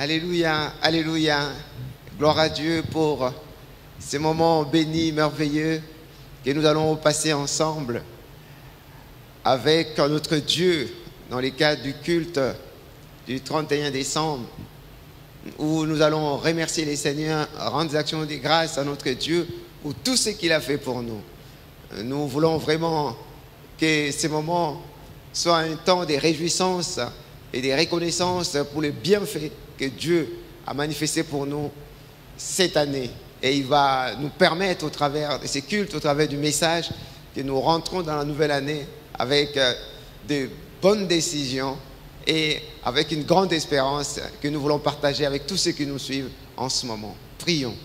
Alléluia, alléluia. Gloire à Dieu pour ces moments bénis, merveilleux que nous allons passer ensemble avec notre Dieu dans les cadres du culte du 31 décembre où nous allons remercier les Seigneurs, rendre des actions de grâce à notre Dieu pour tout ce qu'il a fait pour nous. Nous voulons vraiment que ces moments soient un temps de réjouissance et de reconnaissance pour les bienfaits que Dieu a manifestés pour nous cette année. Et il va nous permettre au travers de ces cultes, au travers du message, que nous rentrons dans la nouvelle année avec de bonnes décisions et avec une grande espérance que nous voulons partager avec tous ceux qui nous suivent en ce moment. Prions.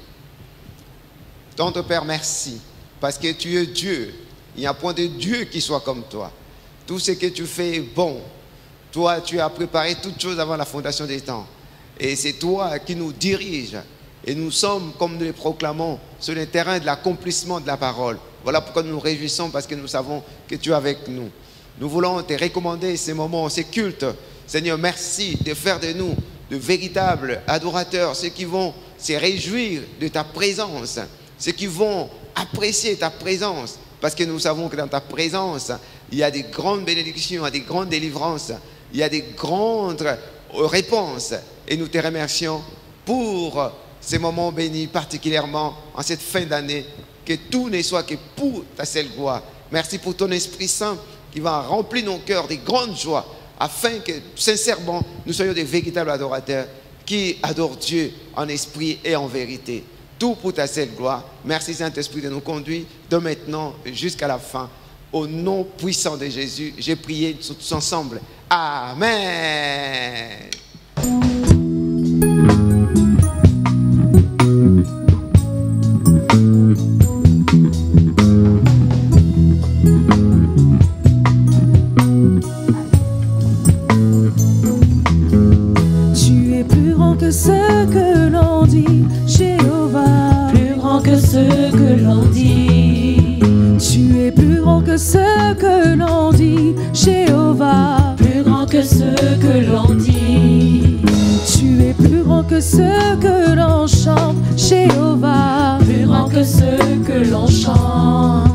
Tendre Père, merci, parce que tu es Dieu. Il n'y a point de Dieu qui soit comme toi. Tout ce que tu fais est bon. Toi, tu as préparé toutes choses avant la fondation des temps. Et c'est toi qui nous diriges. Et nous sommes, comme nous le proclamons, sur le terrain de l'accomplissement de la parole. Voilà pourquoi nous nous réjouissons, parce que nous savons que tu es avec nous. Nous voulons te recommander ces moments, ces cultes. Seigneur, merci de faire de nous de véritables adorateurs, ceux qui vont se réjouir de ta présence, ceux qui vont apprécier ta présence, parce que nous savons que dans ta présence, il y a des grandes bénédictions, il y a des grandes délivrances, il y a des grandes réponses. Et nous te remercions pour ces moments bénis, particulièrement en cette fin d'année, que tout ne soit que pour ta seule gloire. Merci pour ton Esprit Saint qui va remplir nos cœurs de grandes joies, afin que, sincèrement, nous soyons des véritables adorateurs qui adorent Dieu en esprit et en vérité. Tout pour ta seule gloire. Merci Saint-Esprit de nous conduire de maintenant jusqu'à la fin. Au nom puissant de Jésus, j'ai prié tous ensemble. Amen. Tu es plus grand que ce que l'on dit, Jéhovah. Plus grand que ce que l'on dit. Tu es plus grand que ce que l'on dit, Jéhovah. Plus grand que ce que l'on dit. Tu es plus grand que ce que l'on chante, Jéhovah. Plus grand que ce que l'on chante.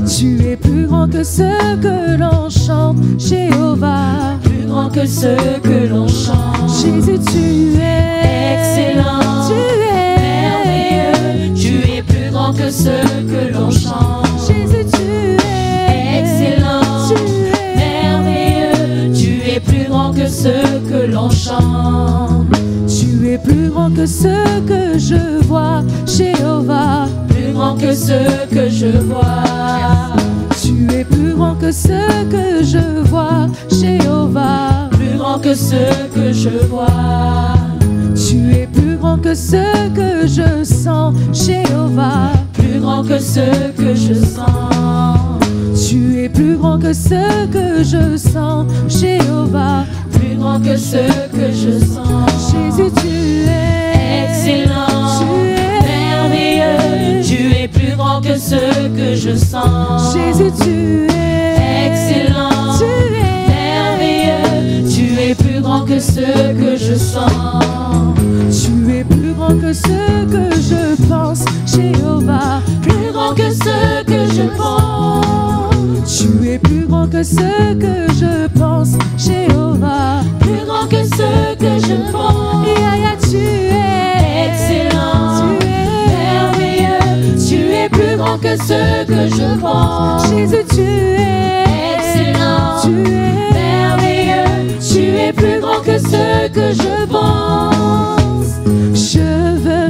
Tu es plus grand que ce que l'on chante, Jéhovah. Plus grand que ce que l'on chante. Jésus, tu es excellent. Tu es merveilleux. Tu es plus grand que ce que l'on chante. Jésus, tu es excellent. Tu es merveilleux. Tu es plus grand que ce que l'on chante. Tu es plus grand que ce que je vois, Jéhovah. Plus grand que ce que je vois. Tu es plus grand que ce que je vois, Jéhovah. Plus grand que ce que je vois. Tu es plus grand que ce que je sens, Jéhovah. Plus grand que ce que je sens. Tu es plus grand que ce que je sens, Jéhovah. Plus grand que ce que je sens. Jésus, tu es excellent. Tu es merveilleux. Tu es plus grand que ce que je sens. Jésus, tu es excellent. Tu es merveilleux. Tu es plus grand que ce que je sens. Tu es plus grand que ce que je pense, Jéhovah. Plus grand que ce que je pense. Tu es plus grand que ce que je pense, Jéhovah. Plus grand que ce que je pense. Tu es excellent. Tu es merveilleux. Tu es plus grand que ce que je pense. Jésus, tu es excellent. Tu es merveilleux. Tu es plus grand que ce que je pense. Je veux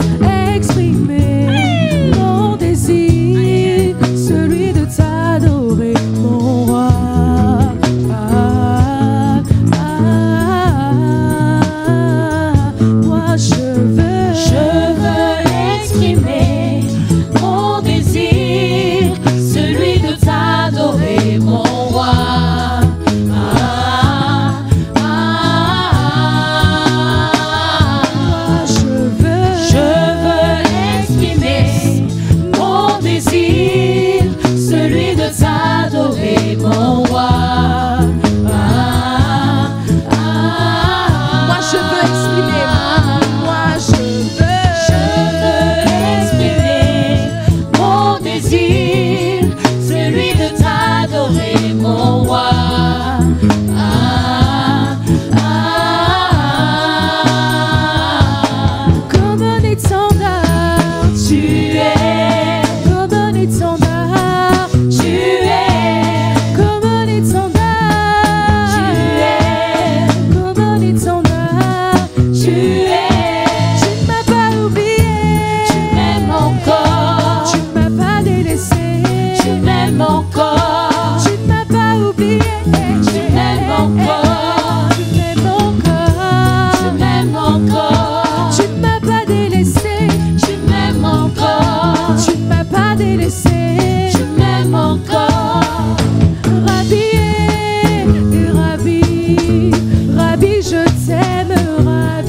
exprimer mon désir, celui de t'adorer, mon roi. Moi je veux exprimer mon désir, celui de t'adorer, mon roi. Moi je veux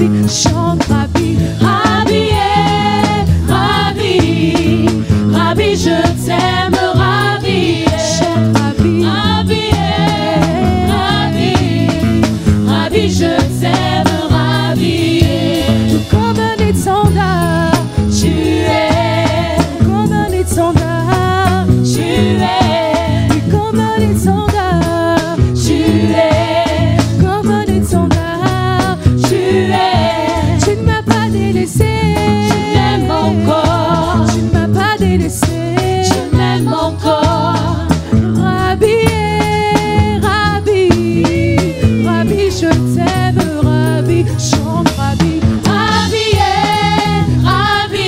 Rabbi, chante Rabbi, Rabbi, Rabbi, Rabbi, je t'aime, Rabbi, chante Rabbi, Rabbi, Rabbi, Rabbi, je t'aime, Rabbi, tout comme un étendard, tu es, comme un étendard, tu es, comme un étendard, tu es, comme un étendard, tu es, tu ne m'as pas délaissé, tu m'aimes encore, tu ne m'as pas délaissé, tu m'aimes encore, Rabbi, Rabbi, Rabbi, je t'aime, Rabbi, chante Rabbi, Rabbi, Rabbi,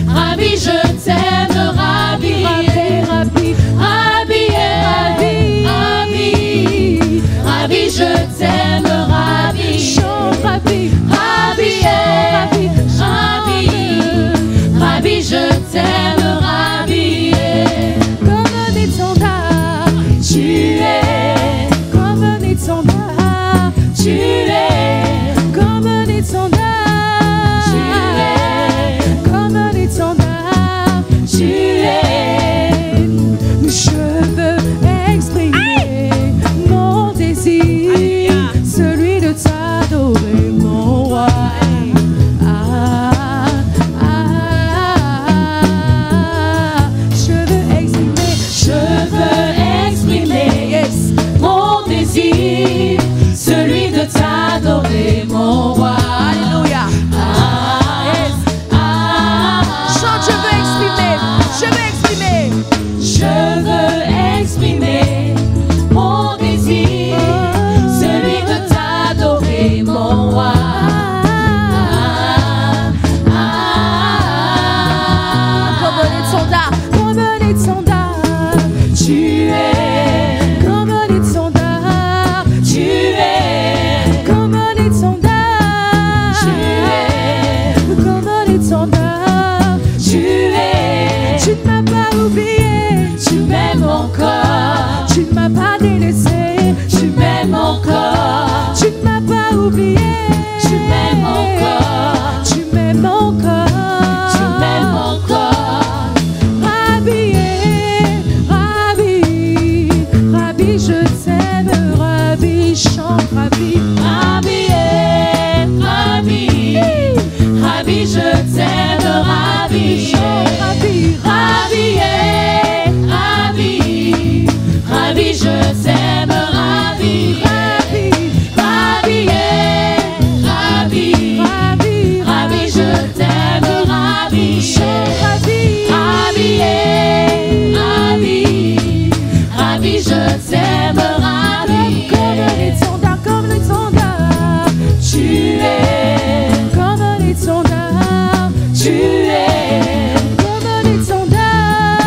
Rabbi, je t'aime, Rabbi, Rabbi, Rabbi, Rabbi, Rabbi, Rabbi, je t'aime, Rabbi, chante Rabbi, Rabbi, Rabbi, Rabbi, Rabbi, je t'aime, Rabbi, comme un étendard, tu es, comme un étendard, tu es, comme un étendard, tu es, comme un étendard, tu es, je veux exprimer mon désir, celui de t'adorer, mon roi. Ah, je veux exprimer, yes, mon désir, celui de t'adorer, mon roi. Alléluia. Chante, je veux exprimer, je veux exprimer. Je veux exprimer mon désir, celui de t'adorer, mon roi. Comme un étendard, comme un étendard, Tu es, comme un étendard, tu es, comme un étendard, tu es, comme un étendard. tu es, Tu ne m'as pas oublié, tu m'aimes encore, tu ne m'as pas délaissé, tu m'aimes encore, tu ne m'as pas oublié, tu m'aimes encore, tu m'aimes encore, tu m'aimes encore. Rabbi, Rabbi, Rabbi, je t'aime, Rabbi, chante Rabbi, Rabbi, Rabbi, Rabbi, je t'aime, Rabbi, chante Rabbi, Rabbi, Rabbi, Rabbi, je t'aime, Rabbi, Rabbi, Rabbi, Rabbi, Rabbi, Rabbi, je t'aime, Rabbi, chante Rabbi, Rabbi, Rabbi, Rabbi, je t'aime, Rabbi, comme l'étendard, tu es, comme un étendard, tu es, comme un étendard,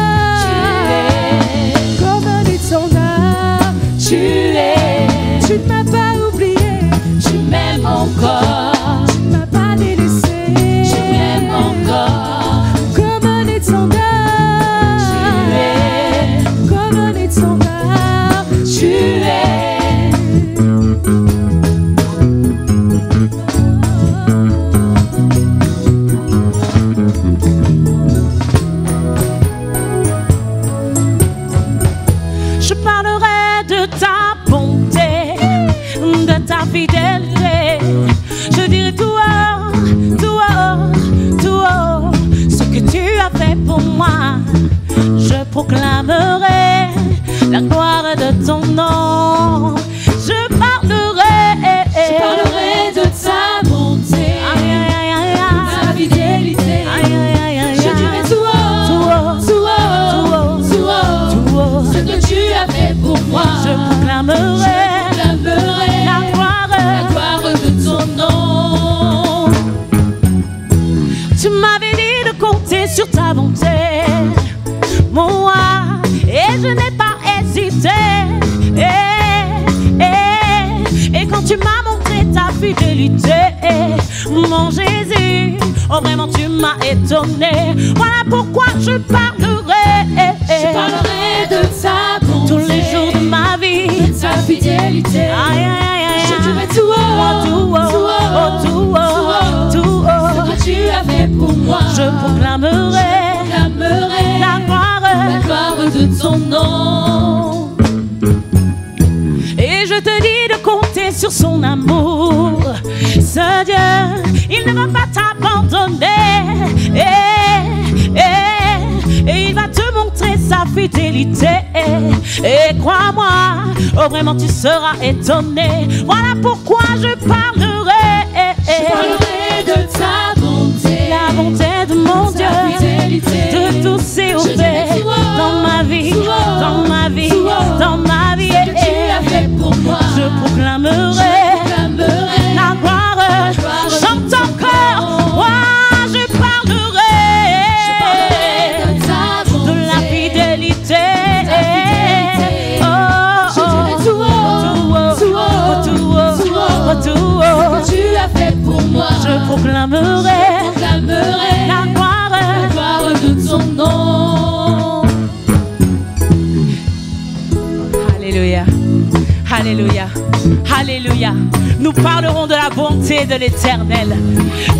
comme un étendard. tu es, Tu ne m'as pas oublié, tu m'aimes encore, tu ne m'as pas délaissé, tu m'aimes encore, comme un étendard, tu es, comme un étendard. tu es. Je parlerai de ta bonté, de ta fidélité. Je dirai tout haut, tout haut, tout haut, ce que tu as fait pour moi. Je proclamerai la gloire de ton nom. Je parlerai de ta bonté, Aïe, aïe, aïe, aïe, aïe. ta fidélité. Aïe, aïe, aïe, aïe, Je dirai aïe. tout haut, Tout haut, tout haut, tout tout haut, tout haut. ce que tu as fait pour moi. Je proclamerai la gloire de ton nom. Tu m'avais dit de compter sur ta bonté, mon roi, et je n'ai pas hésité. Et quand tu m'as montré ta fidélité, mon Jésus, oh vraiment tu m'as étonné. Voilà pourquoi je parlerai de ta bonté, tous les jours de ma vie, de ta fidélité. Aïe, aïe, aïe, aïe. Je dirai tout haut, tout haut, tout haut, tout son amour. Ce Dieu, il ne va pas t'abandonner. Et il va te montrer sa fidélité. Et crois-moi, oh vraiment tu seras étonné. Voilà pourquoi je parlerai. Je parlerai de ta bonté, la bonté de mon Dieu, de tous ses faits dans ma vie, dans ma vie, dans ma vie. Ce que tu as fait pour moi, je proclamerai la gloire. Chante encore, moi je parlerai de la fidélité. Oh, je dirai tout haut, ce que tu as fait pour moi. Je proclamerai la gloire de ton nom. Alléluia, alléluia, alléluia. Nous parlerons de la bonté de l'Éternel.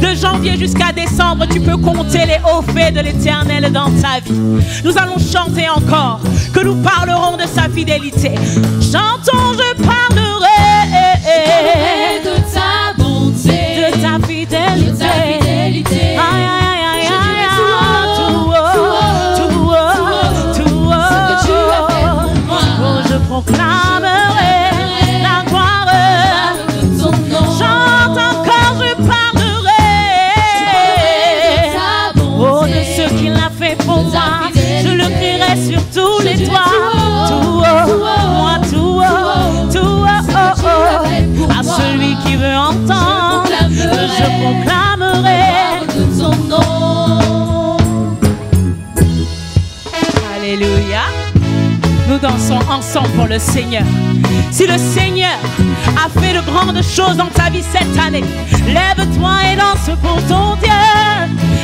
De janvier jusqu'à décembre, tu peux compter les hauts faits de l'Éternel dans ta vie. Nous allons chanter encore que nous parlerons de sa fidélité. Chantons, je parlerai de ta bonté, de ta fidélité. Aïe, aïe, aïe, aïe, tout haut, oh, je proclamerai la gloire de ton nom. Chante encore, je parlerai oh, de ce qu'il a fait pour moi. Je le crierai sur tous les toits. Tout haut, moi tout haut, tout haut, oh, oh. À celui qui veut entendre, je proclamerai de ton nom. Alléluia. Nous dansons ensemble pour le Seigneur. Si le Seigneur a fait de grandes choses dans ta vie cette année, lève-toi et danse pour ton Dieu.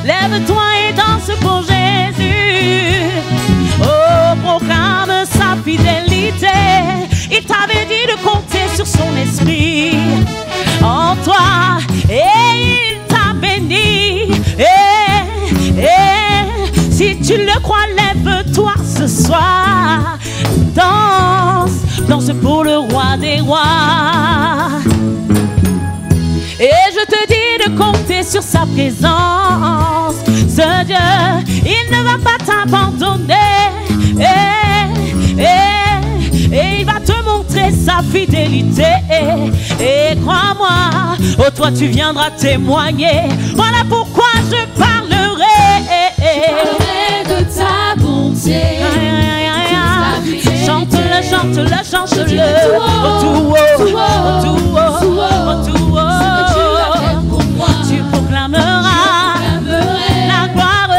Lève-toi et danse pour Jésus. Oh, proclame sa fidélité. Il t'avait dit de compter sur son esprit en toi et il t'a béni. Si tu le crois, lève-toi ce soir. Danse, danse pour le roi des rois. Et je te dis de compter sur sa présence. Ce Dieu, il ne va pas t'abandonner. Et il va te montrer sa fidélité. Et crois-moi, oh toi tu viendras témoigner. Voilà pourquoi je parlerai. De ta bonté. Chante-le, chante-le, chante-le. Oh tout haut, oh tout haut, oh tout haut. Tu proclameras la gloire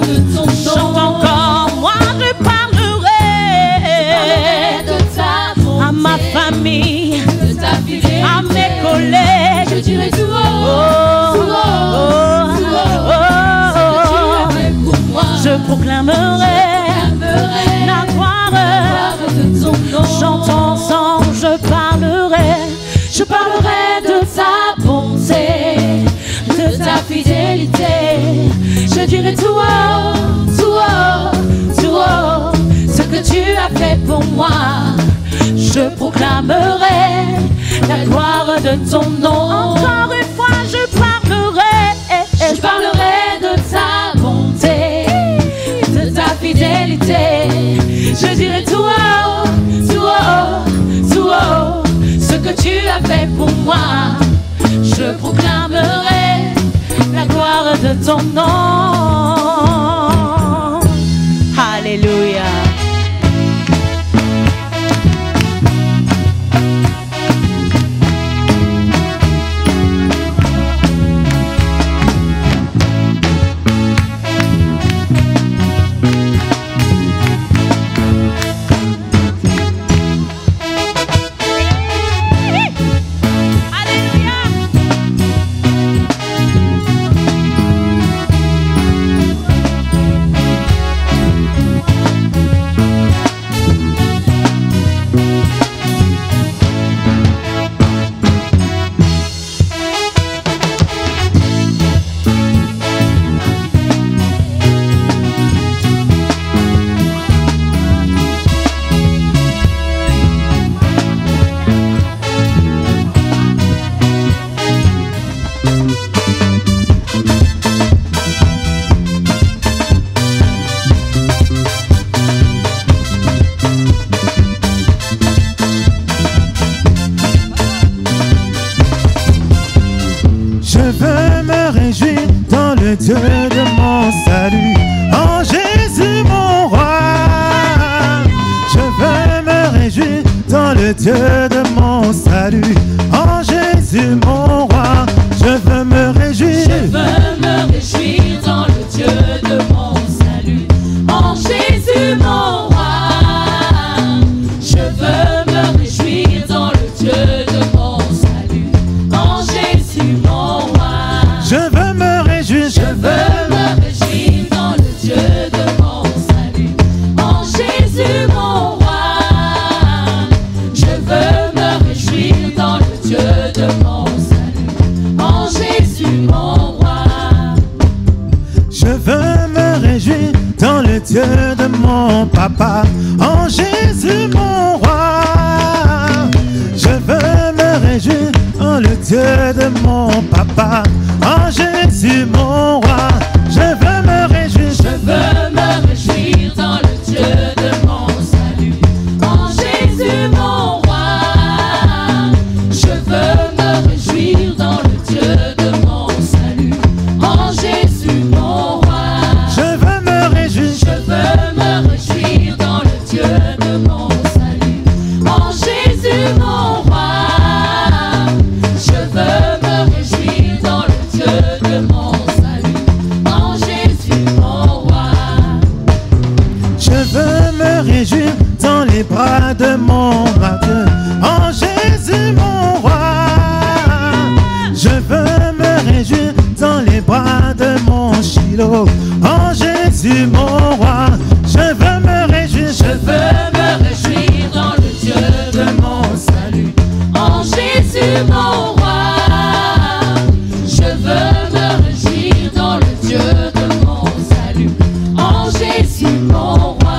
de ton nom. Chante encore, moi je parlerai de ta bonté, à ma famille, de ta fidélité, à mes collègues. je dirai tout haut, je proclamerai la gloire de ton nom. Chantons ensemble, je parlerai de ta bonté, de ta fidélité. Je dirai tout haut, tout haut, tout haut, ce que tu as fait pour moi. Je proclamerai la gloire de ton nom. Encore une fois, je parlerai de ta bonté, de ta fidélité. Je dirai tout haut, tout haut, tout haut, ce que tu as fait pour moi. Je proclamerai la gloire de ton nom. Alléluia. Je veux me réjouir dans le Dieu de mon salut, en Jésus mon roi. Je veux me réjouir dans le Dieu de mon salut, en Jésus mon roi. Je veux me réjouir. Je veux me réjouir dans le Dieu de mon salut, en Jésus mon roi. Je veux me réjouir dans le Dieu de mon salut, en Jésus mon roi. Je veux me réjouir. Je veux me réjouir dans le Dieu de mon salut, en Jésus mon roi. Je veux me réjouir dans le Dieu de mon salut, en Jésus mon roi. Je veux me réjouir dans le Dieu de mon papa, en Jésus mon roi. Je veux me réjouir dans le Dieu de mon papa, en Jésus mon roi. Je veux me réjouir. Je veux me réjouir dans le Dieu de mon salut, en Jésus mon roi. Je veux me réjouir dans le Dieu de mon salut, en Jésus mon roi. Je veux me réjouir. Je veux me réjouir dans le Dieu de mon salut, en Jésus mon roi. Je veux me réjouir dans le Dieu de mon salut, en Jésus mon roi. Je veux me réjouir dans les bras de mon Dieu, en Jésus mon roi. Je veux me réjouir dans les bras de mon Shiloh, en Jésus mon roi. Je veux me réjouir. Je veux me réjouir dans le Dieu de mon salut, en Jésus mon roi. Je veux me réjouir dans le Dieu de mon salut, en Jésus mon roi.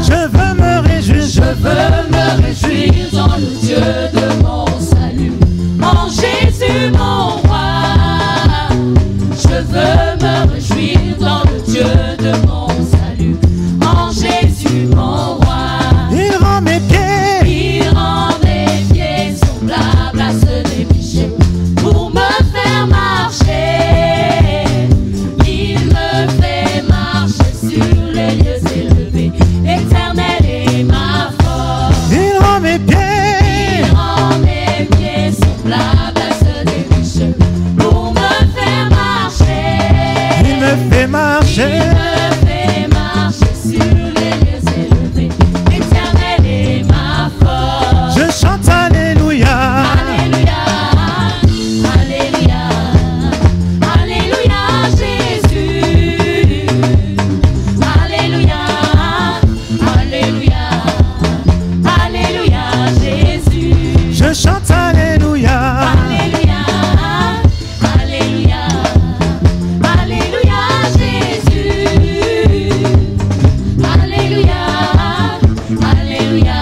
Je veux me réjouir. Je veux me réjouir dans le Dieu de mon salut, en Jésus mon roi. Je veux me réjouir dans le Dieu de mon salut, en Jésus mon roi. Il rend mes pieds. Il rend mes pieds semblables à ceux des péchés pour me faire marcher. Il me fait marcher sur les lieux élevés. L'Éternel est ma force. Il rend mes pieds. Il rend mes pieds semblables à ceux des péchés pour me faire marcher. Il me fait marcher. Il me fait marcher sur les lieux élevés. L'Éternel est ma force. Je chante Alléluia. Alléluia, Alléluia, Alléluia, Jésus. Alléluia, Alléluia, Alléluia, Jésus. Je chante Alléluia. Alléluia, Alléluia, Alléluia, Jésus. Alléluia, Alléluia,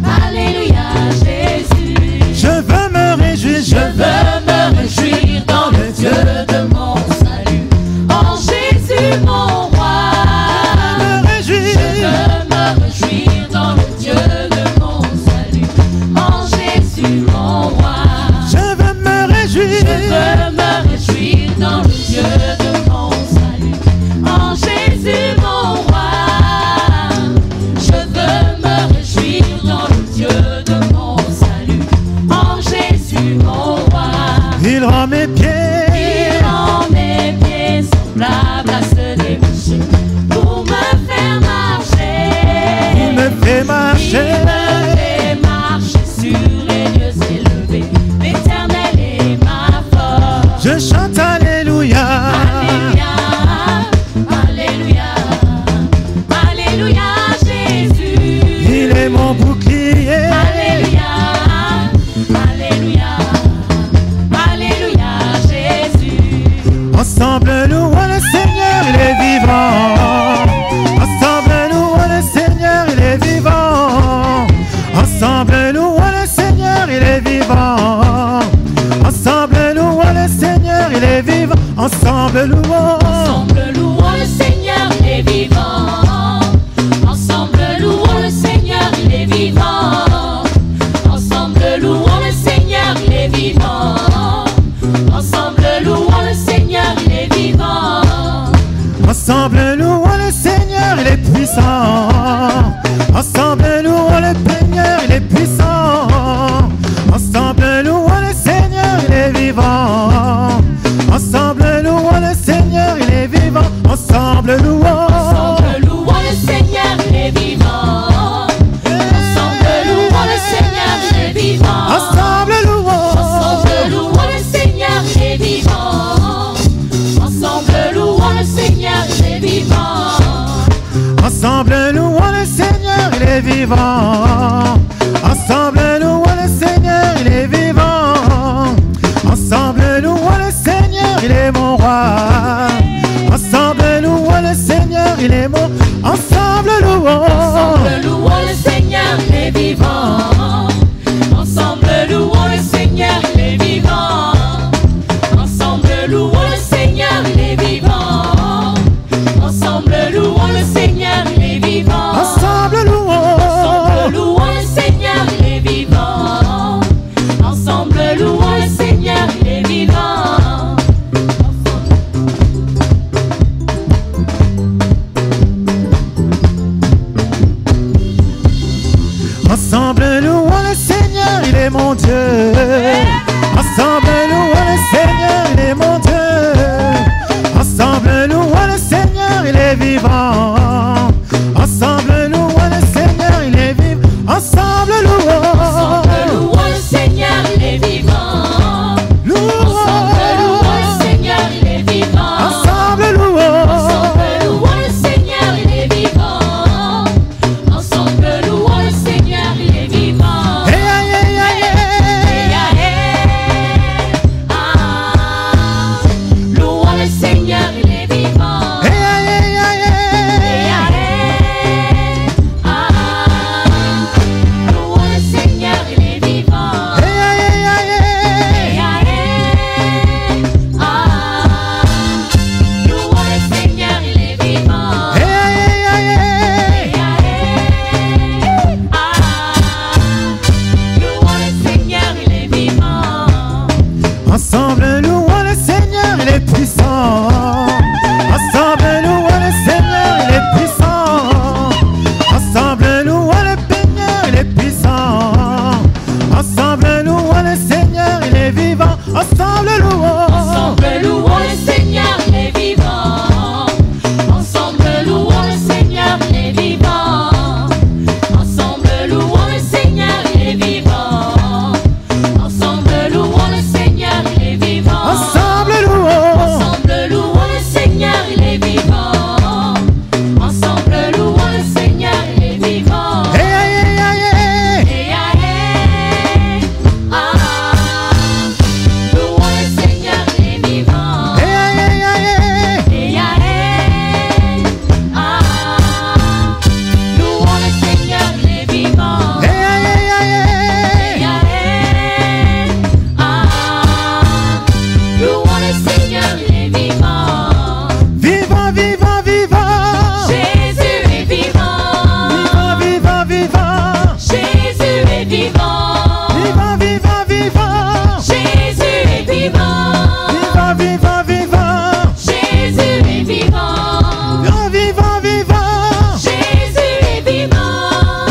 Alléluia, Jésus. Je veux me réjouir. Je veux me réjouir dans le Dieu de mon salut, en Jésus mon roi. Me réjouir. Je veux me réjouir dans le Dieu de mon salut, en Jésus mon roi. Je veux me réjouir. Je veux me réjouir dans le Dieu de mon salut, en Jésus mon roi. Je veux me réjouir dans le Dieu de mon salut, en Jésus mon roi. Il rend mes pieds. Il rend mes pieds semblables à ceux des péchés pour me faire marcher. Il me fait marcher. Il me fait marcher sur les lieux élevés. L'Éternel est ma force. Je chante Alléluia. Alléluia, Alléluia, Alléluia, Jésus. Il est mon bouclier. Alléluia, Alléluia, Alléluia, Jésus. Ensemble louons le Seigneur, il est vivant. Ensemble louons le Seigneur, il est vivant. Ensemble louons le Seigneur, il est vivant. Ensemble louons le Seigneur, il est vivant. Ensemble louons. Ensemble louons le Seigneur, il est vivant. Ensemble louons le Seigneur, il est vivant. Ensemble louons le Seigneur, il est vivant. Ensemble Ensemble louons le Seigneur, il est puissant. Ensemble louons le Seigneur, il est puissant. Ensemble louons le Seigneur, il est vivant. Ensemble louons le Seigneur, il est vivant. Ensemble louons. Ensemble louons le Seigneur, il est vivant. Ensemble louons le Seigneur, il est vivant. Ensemble louons. Ensemble louons le Seigneur, il est vivant. Ensemble louons le Seigneur, il est vivant. Ensemble louons le Seigneur, il est vivant. Ensemble louons le Seigneur, il est vivant. Ensemble louons le Seigneur, il est mon roi. Ensemble louons le Seigneur, il est mon. Ensemble louons. Ensemble louons le Seigneur, il est vivant. Ensemble louons le Seigneur, il est vivant. Ensemble louons le Seigneur, il est vivant. Ensemble louons le Seigneur, il est vivant. Ensemble louons. Ensemble louons le Seigneur, il est vivant. Ensemble louons le Seigneur, il est vivant. Ensemble louons le Seigneur, il est mon Dieu. Ensemble louons le Seigneur, il est mon Dieu. Ensemble louons le Seigneur, il est vivant. Ensemble louons le Seigneur, il est vivant. Ensemble louons. Ensemble louons le Seigneur, il est vivant. Ensemble louons le Seigneur, il est vivant. Ensemble louons. Ensemble louons le Seigneur, il est vivant. Ensemble louons le Seigneur, il est vivant. Hey, hey, hey, hey, hey. Louons le Seigneur, il est vivant. Hey, hey, hey, hey, hey. Louons le Seigneur, il est vivant. Hey, hey, hey, hey, hey. Louons le Seigneur, il est vivant. Hey, hey, hey, hey, hey. Louons le Seigneur, il est vivant. Ensemble louons le Seigneur, il est puissant. Ensemble louons le Seigneur, il est puissant. Ensemble louons le Seigneur, il est puissant. Ensemble louons le Seigneur, il est vivant. Ensemble louons. Ensemble louons le Seigneur, il est vivant. Ensemble louons le Seigneur, il est vivant. Ensemble louons le Seigneur, il est vivant. Ensemble louons le Seigneur, il est vivant. Ensemble louons. Ensemble louons le Seigneur, il est vivant. Ensemble louons le Seigneur, il est vivant. Hey, hey, hey, hey, hey. Louons le Seigneur, il est vivant. Hey, hey, hey, hey, hey. Louons le Seigneur, il est vivant. Hey, hey, hey, hey, hey. Louons le Seigneur, il est vivant. Vivant, vivant, vivant. Jésus est vivant. Vivant, vivant, vivant. Jésus est vivant. Vivant, vivant, vivant. Jésus est vivant. Vivant, vivant, vivant. Jésus est vivant. Vivant, vivant. Jésus est vivant.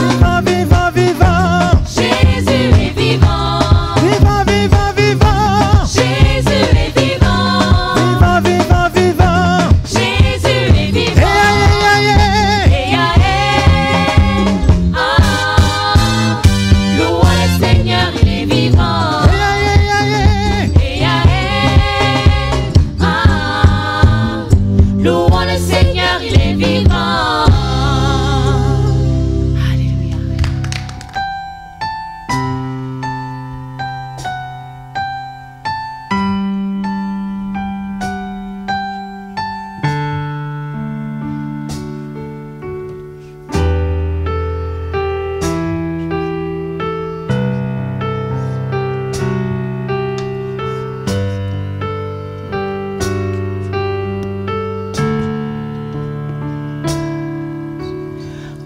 Vivant, vivant, vivant. Jésus est vivant. Vivant, vivant, vivant. Jésus est vivant. Vivant, vivant, vivant. Jésus est vivant. Hey, hey, hey, hey. Louons le Seigneur, il est vivant. Hey, hey, hey, hey. Louons le Seigneur, il est vivant. Alléluia.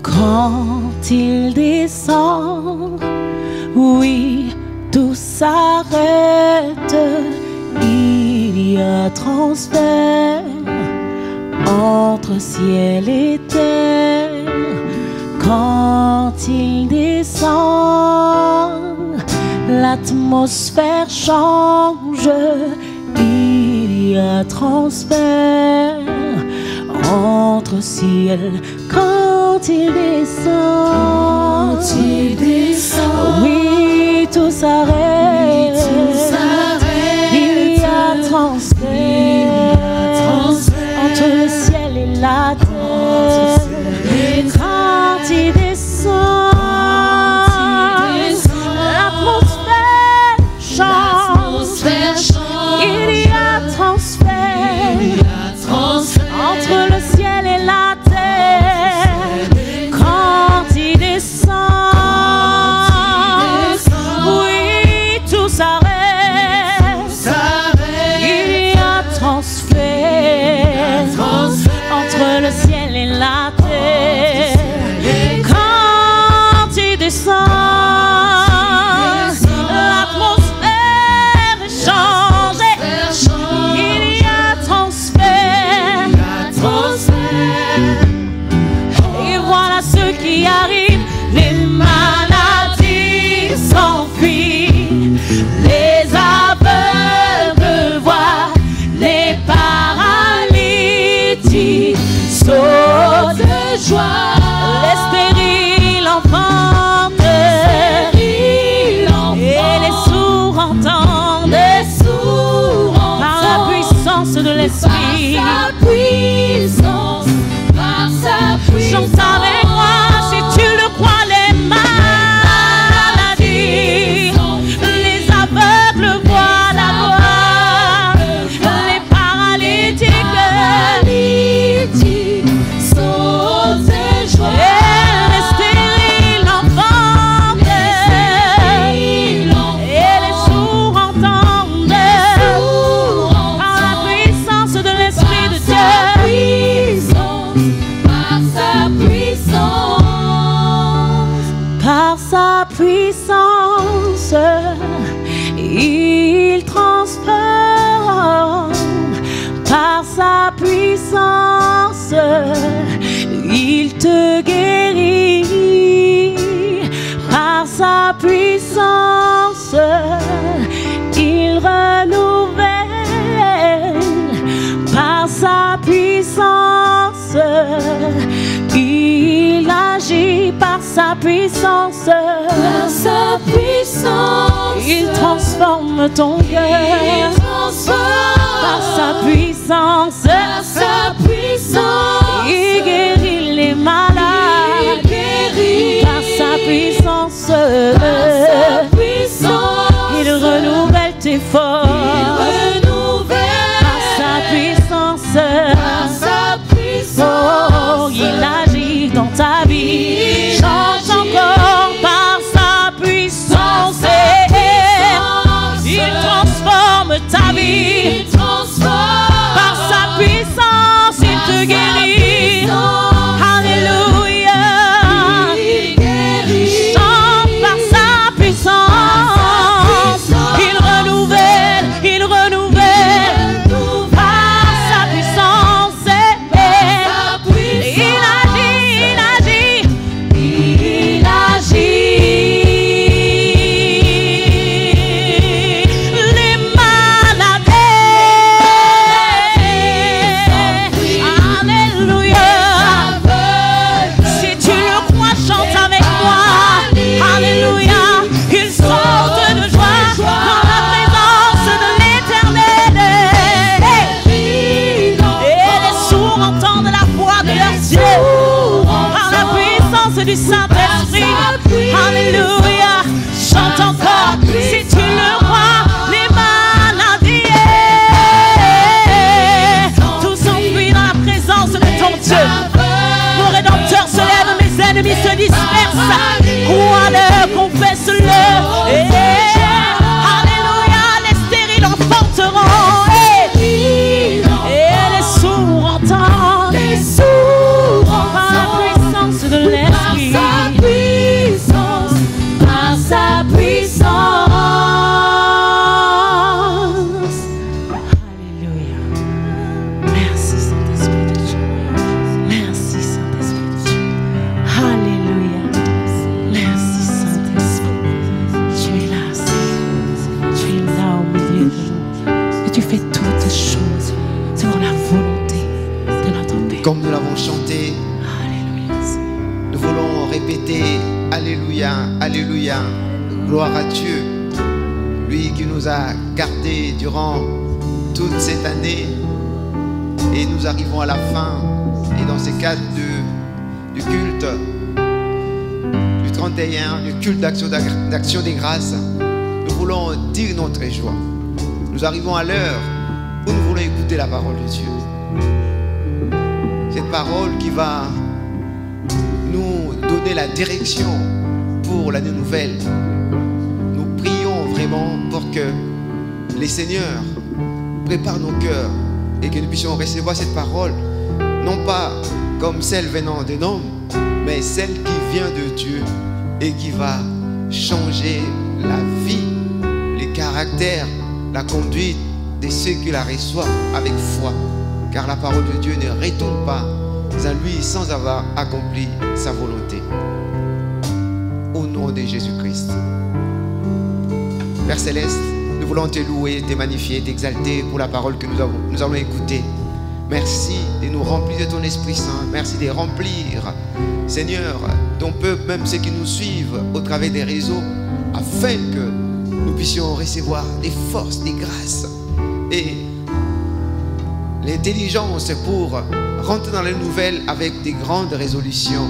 Quand il descend, oui, tout s'arrête. Il y a transfert entre ciel et terre. Quand il descend, l'atmosphère change, il y a transfert entre ciel. Quand il descend, oui, tout s'arrête, il y a transfert entre le ciel et la terre. Quand il descend, l'atmosphère change, il y a transfert entre le ciel et la terre. Quand il descend, oui, tout s'arrête, il y a transfert entre le ciel et la terre. Quand il descend, l'atmosphère est changée, il y a transfert. Et voilà ce qui arrive, les maladies s'enfuient, les aveugles voient, les paralytiques sautent de joie, les stériles enfantent, et les sourds entendent, par la puissance de l'esprit. Chante avec moi si tu le crois, les maladies, les aveugles voient la gloire, les paralytiques sautent de joie, les stériles enfantent, et les sourds entendent, par la puissance de l'Esprit de Dieu. Par sa puissance, il transforme. Par sa puissance, il te guérit. Par sa puissance, il renouvelle. Par sa puissance, il agit. Par sa puissance, il transforme ton cœur. Par sa puissance, il guérit les malades. Par sa puissance, il renouvelle tes forces. Par sa puissance, oh, il agit dans ta vie. Chante encore. Par sa puissance, il transforme ta vie. Par sa puissance, il te guérit. Alléluia. Chante par sa puissance, il renouvelle, il renouvelle. Par sa puissance, il agit, il agit, il agit. Les maladies, alléluia. Si tu le crois, chante avec moi. Alléluia. Ils sautent de joie dans la présence de l'Éternel. Et les sourds entendent la voix de leurs yeux par la puissance du Saint-Esprit. Alléluia. Chante encore. Si tu le crois, les maladies, tout s'enfuit dans la présence de ton Dieu. Mon Rédempteur se lève, mes ennemis se dispersent. Crois-le, confesse-le. Alléluia, les stériles enfanteront. Et les sourds entendent. Par la puissance de l'Esprit. toutes choses selon la volonté de notre Père. Comme nous l'avons chanté, Alléluia. nous voulons répéter Alléluia, Alléluia, gloire à Dieu, lui qui nous a gardés durant toute cette année. Et nous arrivons à la fin, et dans ce cadre du culte du 31, du culte d'action des grâces, nous voulons dire notre joie. Nous arrivons à l'heure où nous voulons écouter la parole de Dieu. Cette parole qui va nous donner la direction pour l'année nouvelle. Nous prions vraiment pour que les seigneurs préparent nos cœurs et que nous puissions recevoir cette parole, non pas comme celle venant d'un homme, mais celle qui vient de Dieu et qui va changer la vie, les caractères, la conduite de ceux qui la reçoivent avec foi. Car la parole de Dieu ne retourne pas à lui sans avoir accompli sa volonté. Au nom de Jésus-Christ. Père Céleste, nous voulons te louer, te magnifier, t'exalter pour la parole que nous allons écouter. Merci de nous remplir de ton Esprit Saint. Merci de remplir, Seigneur, ton peuple, même ceux qui nous suivent au travers des réseaux, afin que nous puissions recevoir des forces, des grâces et l'intelligence pour rentrer dans les nouvelles avec des grandes résolutions.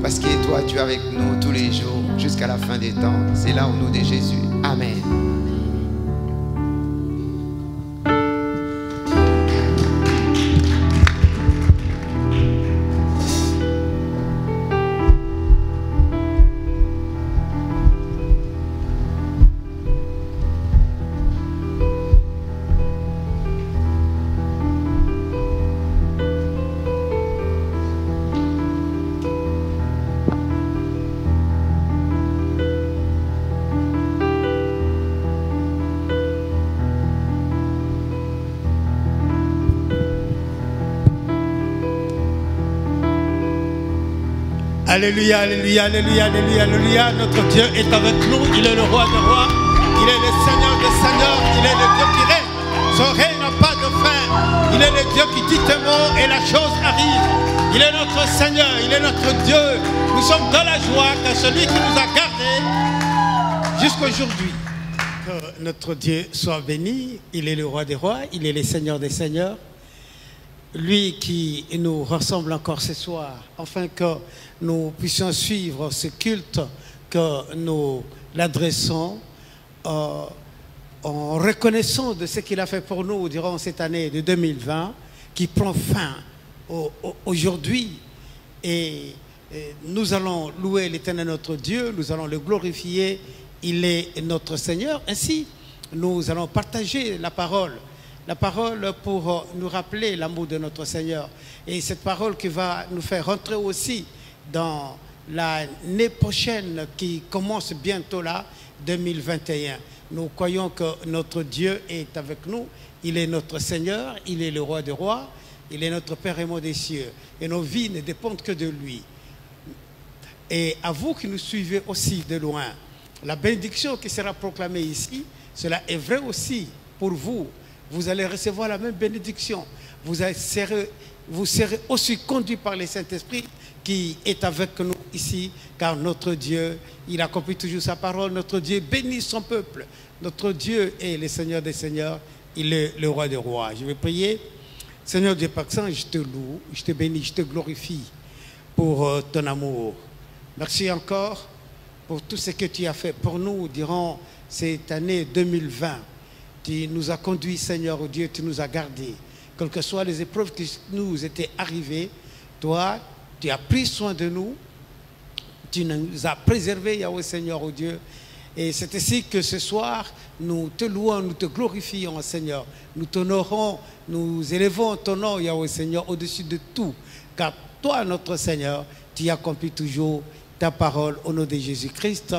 Parce que toi, tu es avec nous tous les jours jusqu'à la fin des temps. C'est là au nom de Jésus. Amen. Alléluia, alléluia, alléluia, alléluia, alléluia. Notre Dieu est avec nous. Il est le roi des rois. Il est le Seigneur des seigneurs. Il est le Dieu qui règne. Son règne n'a pas de fin. Il est le Dieu qui dit un mot et la chose arrive. Il est notre Seigneur. Il est notre Dieu. Nous sommes dans la joie car celui qui nous a gardés jusqu'à aujourd'hui. Que notre Dieu soit béni. Il est le roi des rois. Il est le Seigneur des seigneurs. Lui qui nous ressemble encore ce soir, afin que nous puissions suivre ce culte que nous l'adressons en reconnaissant de ce qu'il a fait pour nous durant cette année de 2020 qui prend fin aujourd'hui. Et nous allons louer l'Éternel notre Dieu, nous allons le glorifier, il est notre Seigneur. Ainsi, nous allons partager la parole pour nous rappeler l'amour de notre Seigneur. Et cette parole qui va nous faire rentrer aussi dans l'année prochaine qui commence bientôt là, 2021. Nous croyons que notre Dieu est avec nous. Il est notre Seigneur, il est le roi des rois, il est notre Père aimant des cieux. Et nos vies ne dépendent que de lui. Et à vous qui nous suivez aussi de loin, la bénédiction qui sera proclamée ici, cela est vrai aussi pour vous. Vous allez recevoir la même bénédiction. Vous serez aussi conduits par le Saint-Esprit qui est avec nous ici, car notre Dieu, il accomplit toujours sa parole. Notre Dieu bénit son peuple. Notre Dieu est le Seigneur des seigneurs. Il est le roi des rois. Je vais prier. Seigneur Dieu Père Saint, je te loue, je te bénis, je te glorifie pour ton amour. Merci encore pour tout ce que tu as fait pour nous durant cette année 2020. Tu nous as conduits, Seigneur, oh Dieu, tu nous as gardés. Quelles que soient les épreuves qui nous étaient arrivées, toi, tu as pris soin de nous. Tu nous as préservés, Yahweh, Seigneur, oh Dieu. Et c'est ainsi que ce soir, nous te louons, nous te glorifions, Seigneur. Nous t'honorons, nous élevons ton nom, Yahweh, Seigneur, au-dessus de tout. Car toi, notre Seigneur, tu accomplis toujours ta parole au nom de Jésus-Christ.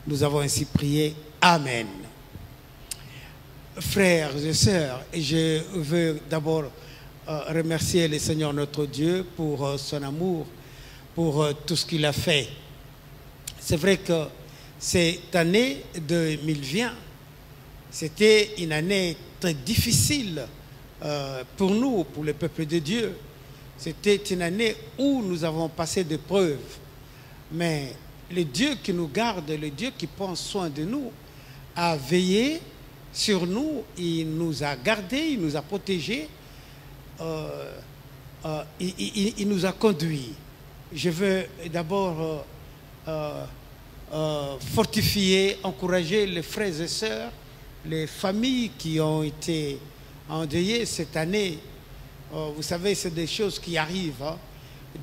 Nous avons ainsi prié. Amen. Frères et sœurs, je veux d'abord remercier le Seigneur notre Dieu pour son amour, pour tout ce qu'il a fait. C'est vrai que cette année 2020, c'était une année très difficile pour nous, pour le peuple de Dieu, c'était une année où nous avons passé des preuves. Mais le Dieu qui nous garde, le Dieu qui prend soin de nous, a veillé sur nous, il nous a gardés, il nous a protégés, il nous a conduits. Je veux d'abord fortifier, encourager les frères et sœurs, les familles qui ont été endeuillées cette année. Vous savez, c'est des choses qui arrivent. Hein.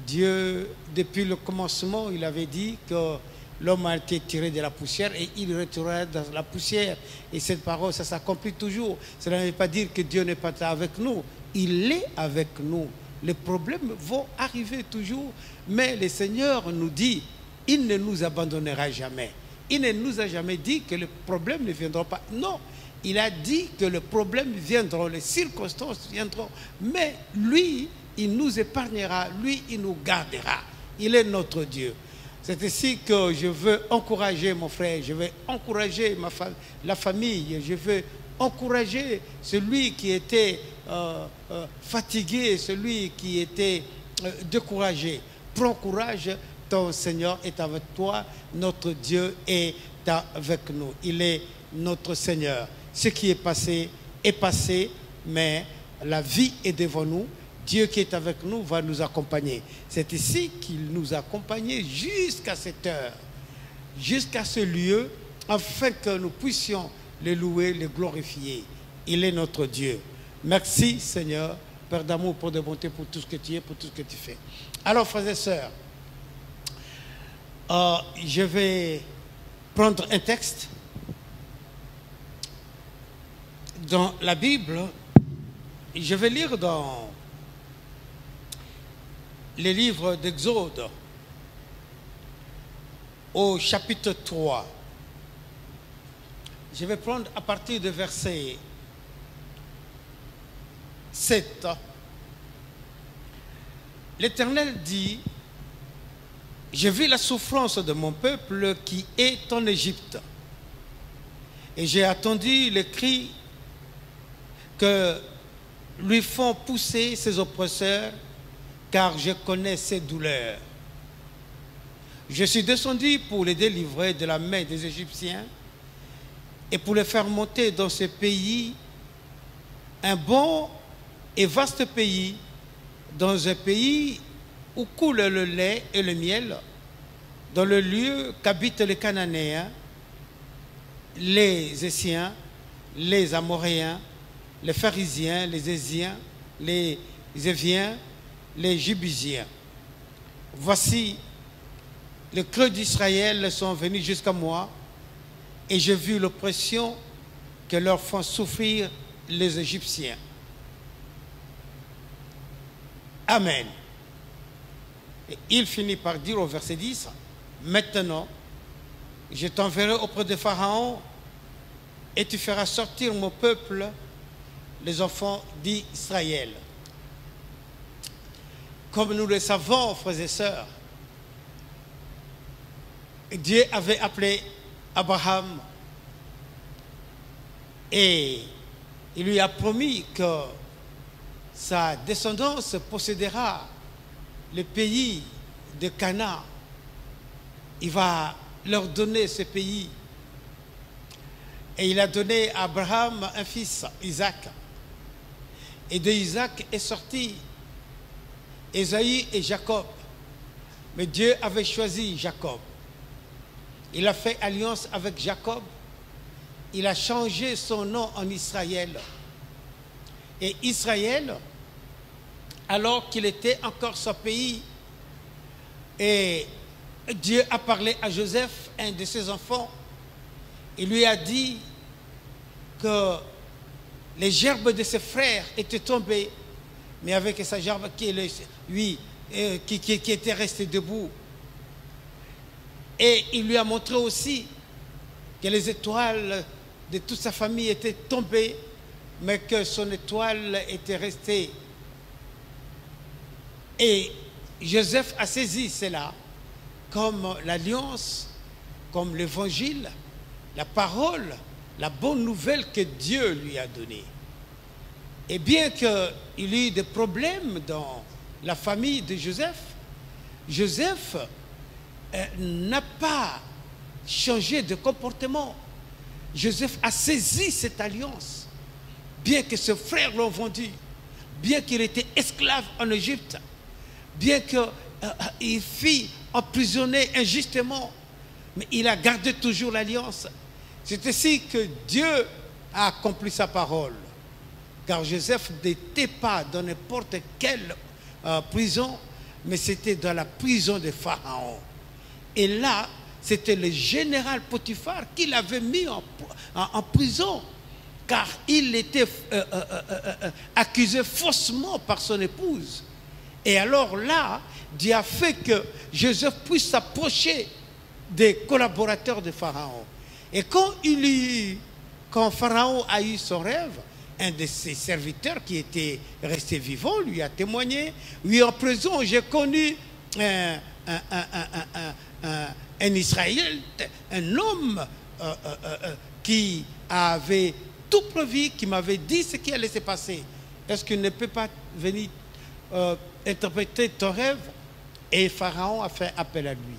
Dieu, depuis le commencement, il avait dit que l'homme a été tiré de la poussière et il retournera dans la poussière. Et cette parole, ça s'accomplit toujours. Cela ne veut pas dire que Dieu n'est pas avec nous. Il est avec nous. Les problèmes vont arriver toujours. Mais le Seigneur nous dit, il ne nous abandonnera jamais. Il ne nous a jamais dit que les problèmes ne viendront pas. Non, il a dit que les problèmes viendront, les circonstances viendront. Mais lui, il nous épargnera, lui, il nous gardera. Il est notre Dieu. C'est ici que je veux encourager mon frère, je veux encourager la famille, je veux encourager celui qui était fatigué, celui qui était découragé. Prends courage, ton Seigneur est avec toi, notre Dieu est avec nous. Il est notre Seigneur. Ce qui est passé, mais la vie est devant nous. Dieu qui est avec nous va nous accompagner. C'est ici qu'il nous a accompagnés jusqu'à cette heure, jusqu'à ce lieu, afin que nous puissions le louer, le glorifier. Il est notre Dieu. Merci Seigneur, Père d'amour, pour de bonté, pour tout ce que tu es, pour tout ce que tu fais. Alors frères et sœurs, je vais prendre un texte dans la Bible. Je vais lire dans les livres d'Exode, au chapitre 3. Je vais prendre à partir du verset 7. L'Éternel dit, « J'ai vu la souffrance de mon peuple qui est en Égypte, et j'ai attendu les cris que lui font pousser ses oppresseurs, car je connais ses douleurs. Je suis descendu pour les délivrer de la main des Égyptiens et pour les faire monter dans ce pays, un bon et vaste pays, dans un pays où coule le lait et le miel, dans le lieu qu'habitent les Cananéens, les Essiens, les Amoréens, les Pharisiens, les Éziens, les Éviens, les Jébusiens. Voici, les creux d'Israël sont venus jusqu'à moi, et j'ai vu l'oppression que leur font souffrir les Égyptiens. Amen. Et il finit par dire au verset 10, « Maintenant, je t'enverrai auprès de Pharaon, et tu feras sortir mon peuple, les enfants d'Israël. » Comme nous le savons, frères et sœurs, Dieu avait appelé Abraham et il lui a promis que sa descendance possédera le pays de Canaan. Il va leur donner ce pays. Et il a donné à Abraham un fils, Isaac. Et de Isaac est sorti Ésaü et Jacob. Mais Dieu avait choisi Jacob. Il a fait alliance avec Jacob. Il a changé son nom en Israël. Et Israël, alors qu'il était encore son pays, et Dieu a parlé à Joseph, un de ses enfants. Il lui a dit que les gerbes de ses frères étaient tombées, mais avec sa gerbe qui était restée debout. Et il lui a montré aussi que les étoiles de toute sa famille étaient tombées, mais que son étoile était restée. Et Joseph a saisi cela comme l'alliance, comme l'évangile, la parole, la bonne nouvelle que Dieu lui a donnée. Et bien qu'il y ait des problèmes dans la famille de Joseph, Joseph n'a pas changé de comportement. Joseph a saisi cette alliance, bien que ses frères l'ont vendu, bien qu'il était esclave en Égypte, bien qu'il fut emprisonné injustement, mais il a gardé toujours l'alliance. C'est ainsi que Dieu a accompli sa parole. Car Joseph n'était pas dans n'importe quelle prison, mais c'était dans la prison de Pharaon. Et là, c'était le général Potiphar qui l'avait mis en prison, car il était accusé faussement par son épouse. Et alors là, Dieu a fait que Joseph puisse s'approcher des collaborateurs de Pharaon. Et quand Pharaon a eu son rêve, un de ses serviteurs qui était resté vivant lui a témoigné. Oui, en prison, j'ai connu un Israélite, un homme qui avait tout prévu, qui m'avait dit ce qui allait se passer. Est-ce qu'il ne peut pas venir interpréter ton rêve? Et Pharaon a fait appel à lui.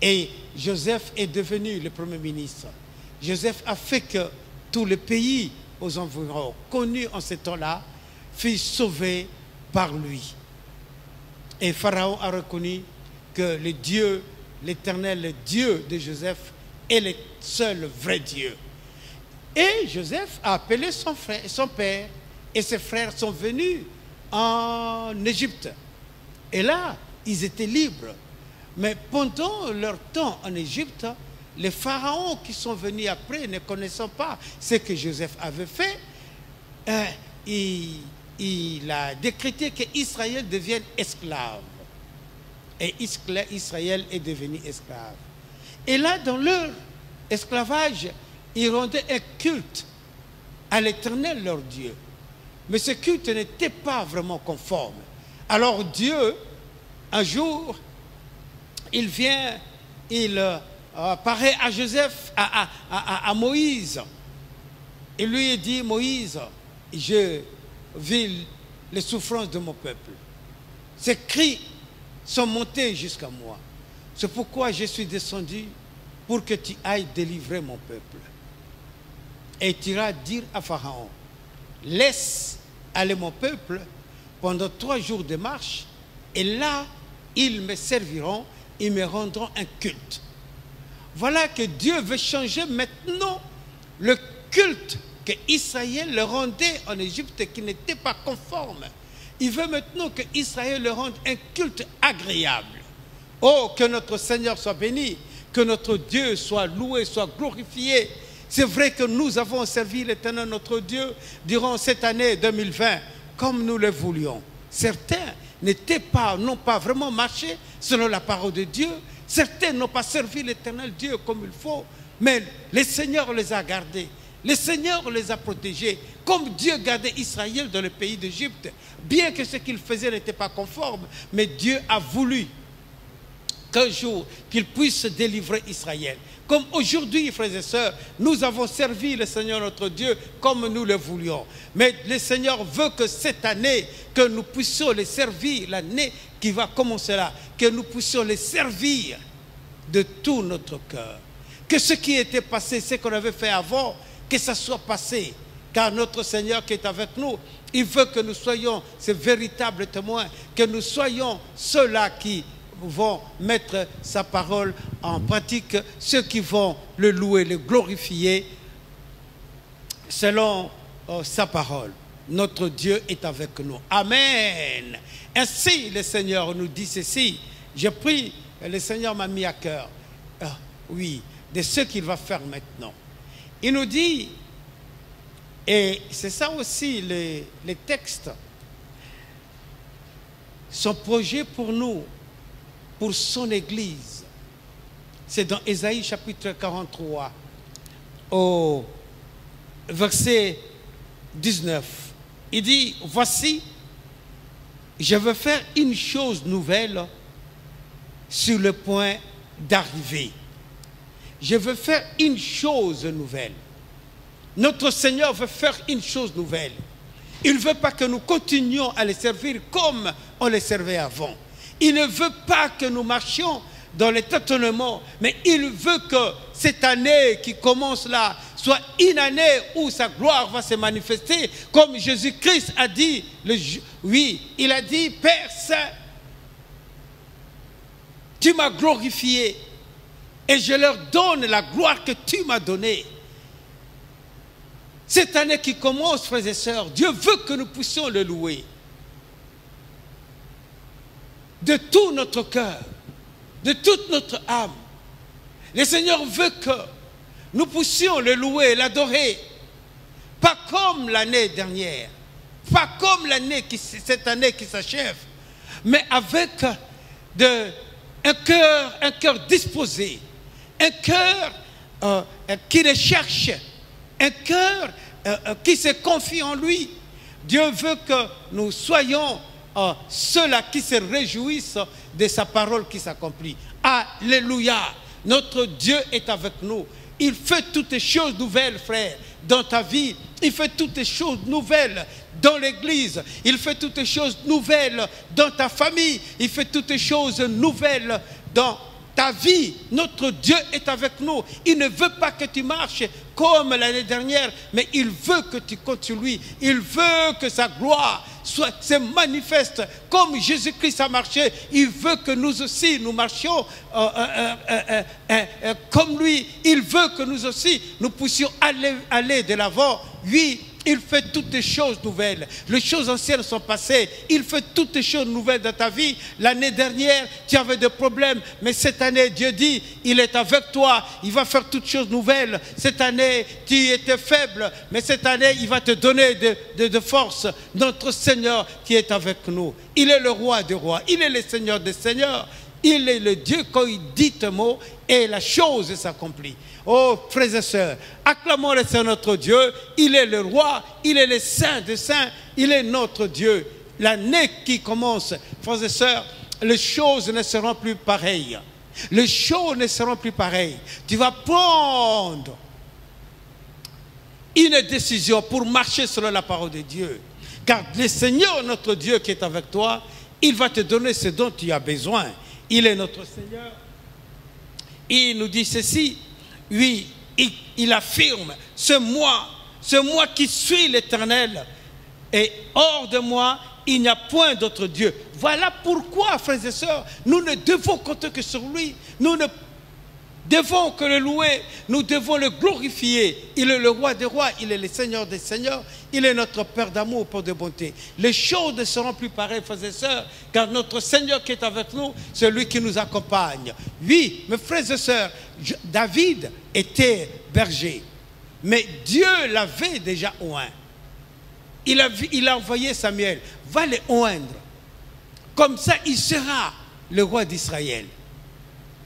Et Joseph est devenu le premier ministre. Joseph a fait que tout le pays aux environs, connu en ce temps-là, fut sauvé par lui. Et Pharaon a reconnu que le Dieu, l'Éternel, le Dieu de Joseph, est le seul vrai Dieu. Et Joseph a appelé son frère, son père, et ses frères sont venus en Égypte. Et là, ils étaient libres. Mais pendant leur temps en Égypte, les pharaons qui sont venus après, ne connaissant pas ce que Joseph avait fait, il a décrété qu'Israël devienne esclave. Et Israël est devenu esclave. Et là, dans leur esclavage, ils rendaient un culte à l'Éternel, leur Dieu. Mais ce culte n'était pas vraiment conforme. Alors Dieu, un jour, il vient, il apparaît à Joseph, à Moïse. Il lui dit, Moïse, je vis les souffrances de mon peuple. Ces cris sont montés jusqu'à moi. C'est pourquoi je suis descendu pour que tu ailles délivrer mon peuple. Et tu iras dire à Pharaon, laisse aller mon peuple pendant 3 jours de marche, et là, ils me serviront, ils me rendront un culte. Voilà que Dieu veut changer maintenant le culte que Israël le rendait en Égypte, qui n'était pas conforme. Il veut maintenant que Israël le rende un culte agréable. Oh, que notre Seigneur soit béni, que notre Dieu soit loué, soit glorifié. C'est vrai que nous avons servi l'Éternel notre Dieu durant cette année 2020 comme nous le voulions. Certains n'ont pas vraiment marché selon la parole de Dieu. Certains n'ont pas servi l'Éternel Dieu comme il faut. Mais le Seigneur les a gardés. Le Seigneur les a protégés. Comme Dieu gardait Israël dans le pays d'Égypte. Bien que ce qu'il faisait n'était pas conforme. Mais Dieu a voulu qu'un jour, qu'il puisse délivrer Israël. Comme aujourd'hui, frères et sœurs, nous avons servi le Seigneur notre Dieu comme nous le voulions. Mais le Seigneur veut que cette année, que nous puissions les servir, l'année qui va commencer là, que nous puissions les servir de tout notre cœur. Que ce qui était passé, ce qu'on avait fait avant, que ça soit passé. Car notre Seigneur qui est avec nous, il veut que nous soyons ces véritables témoins, que nous soyons ceux-là qui vont mettre sa parole en pratique, ceux qui vont le louer, le glorifier selon sa parole. Notre Dieu est avec nous. Amen. Ainsi, le Seigneur nous dit ceci. Je prie, le Seigneur m'a mis à cœur, oui, de ce qu'il va faire maintenant. Il nous dit, et c'est ça aussi les textes, son projet pour nous, pour son Église. C'est dans Ésaïe chapitre 43, au verset 19. Il dit, voici, je veux faire une chose nouvelle sur le point d'arriver. Je veux faire une chose nouvelle. Notre Seigneur veut faire une chose nouvelle. Il ne veut pas que nous continuions à les servir comme on les servait avant. Il ne veut pas que nous marchions dans les tâtonnements, mais il veut que cette année qui commence là soit une année où sa gloire va se manifester, comme Jésus-Christ a dit. Oui, il a dit, Père Saint, tu m'as glorifié et je leur donne la gloire que tu m'as donnée. Cette année qui commence, frères et sœurs, Dieu veut que nous puissions le louer de tout notre cœur, de toute notre âme. Le Seigneur veut que nous puissions le louer, l'adorer, pas comme l'année dernière, pas comme cette année qui s'achève, mais avec un cœur disposé, un cœur qui le cherche, un cœur qui se confie en lui. Dieu veut que nous soyons ceux-là qui se réjouissent de sa parole qui s'accomplit. Alléluia! Notre Dieu est avec nous. Il fait toutes les choses nouvelles, frère, dans ta vie. Il fait toutes les choses nouvelles dans l'église. Il fait toutes les choses nouvelles dans ta famille. Il fait toutes les choses nouvelles dans ta vie. Notre Dieu est avec nous. Il ne veut pas que tu marches comme l'année dernière, mais il veut que tu comptes sur lui. Il veut que sa gloire se manifeste comme Jésus-Christ a marché. Il veut que nous aussi nous marchions comme lui. Il veut que nous aussi nous puissions aller de l'avant. Oui, il fait toutes les choses nouvelles. Les choses anciennes sont passées. Il fait toutes les choses nouvelles dans ta vie. L'année dernière, tu avais des problèmes, mais cette année, Dieu dit, il est avec toi. Il va faire toutes choses nouvelles. Cette année, tu étais faible, mais cette année, il va te donner de force. Notre Seigneur qui est avec nous. Il est le roi des rois. Il est le Seigneur des seigneurs. Il est le Dieu, quand il dit un mot, et la chose s'accomplit. Oh, frères et sœurs, acclamons le Seigneur notre Dieu. Il est le roi, il est le saint des saints, il est notre Dieu. L'année qui commence, frères et sœurs, les choses ne seront plus pareilles. Les choses ne seront plus pareilles. Tu vas prendre une décision pour marcher selon la parole de Dieu. Car le Seigneur, notre Dieu qui est avec toi, il va te donner ce dont tu as besoin. Il est notre Seigneur. Il nous dit ceci. Oui, il affirme, ce moi qui suis l'Éternel, et hors de moi, il n'y a point d'autre Dieu. Voilà pourquoi, frères et sœurs, nous ne devons compter que sur lui. Nous ne devons que le louer, nous devons le glorifier. Il est le roi des rois, il est le Seigneur des seigneurs, il est notre Père d'amour, Père de bonté. Les choses ne seront plus pareilles, frères et sœurs, car notre Seigneur qui est avec nous, c'est lui qui nous accompagne. Oui, mes frères et sœurs, David était berger, mais Dieu l'avait déjà oint. Il a envoyé Samuel, va le oindre. Comme ça, il sera le roi d'Israël.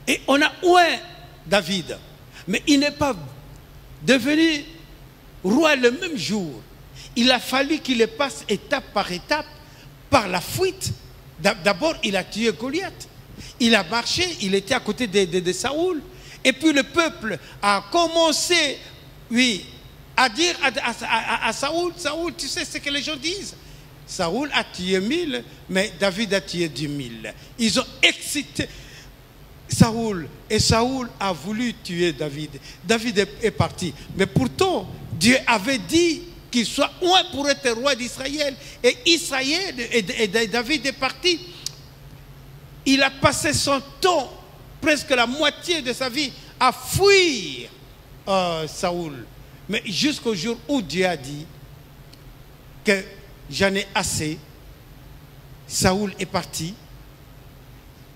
Et on a oint David, mais il n'est pas devenu roi le même jour. Il a fallu qu'il le passe étape par étape, par la fuite. D'abord, il a tué Goliath. Il a marché, il était à côté de Saoul. Et puis le peuple a commencé, oui, à dire à Saoul, Saoul, tu sais ce que les gens disent? Saoul a tué 1000, mais David a tué 10 000. Ils ont excité Saoul, et Saoul a voulu tuer David. David est parti. Mais pourtant, Dieu avait dit qu'il soit loin pour être roi d'Israël. Et Israël, et David est parti. Il a passé son temps, presque la moitié de sa vie, à fuir Saoul. Mais jusqu'au jour où Dieu a dit que j'en ai assez, Saoul est parti.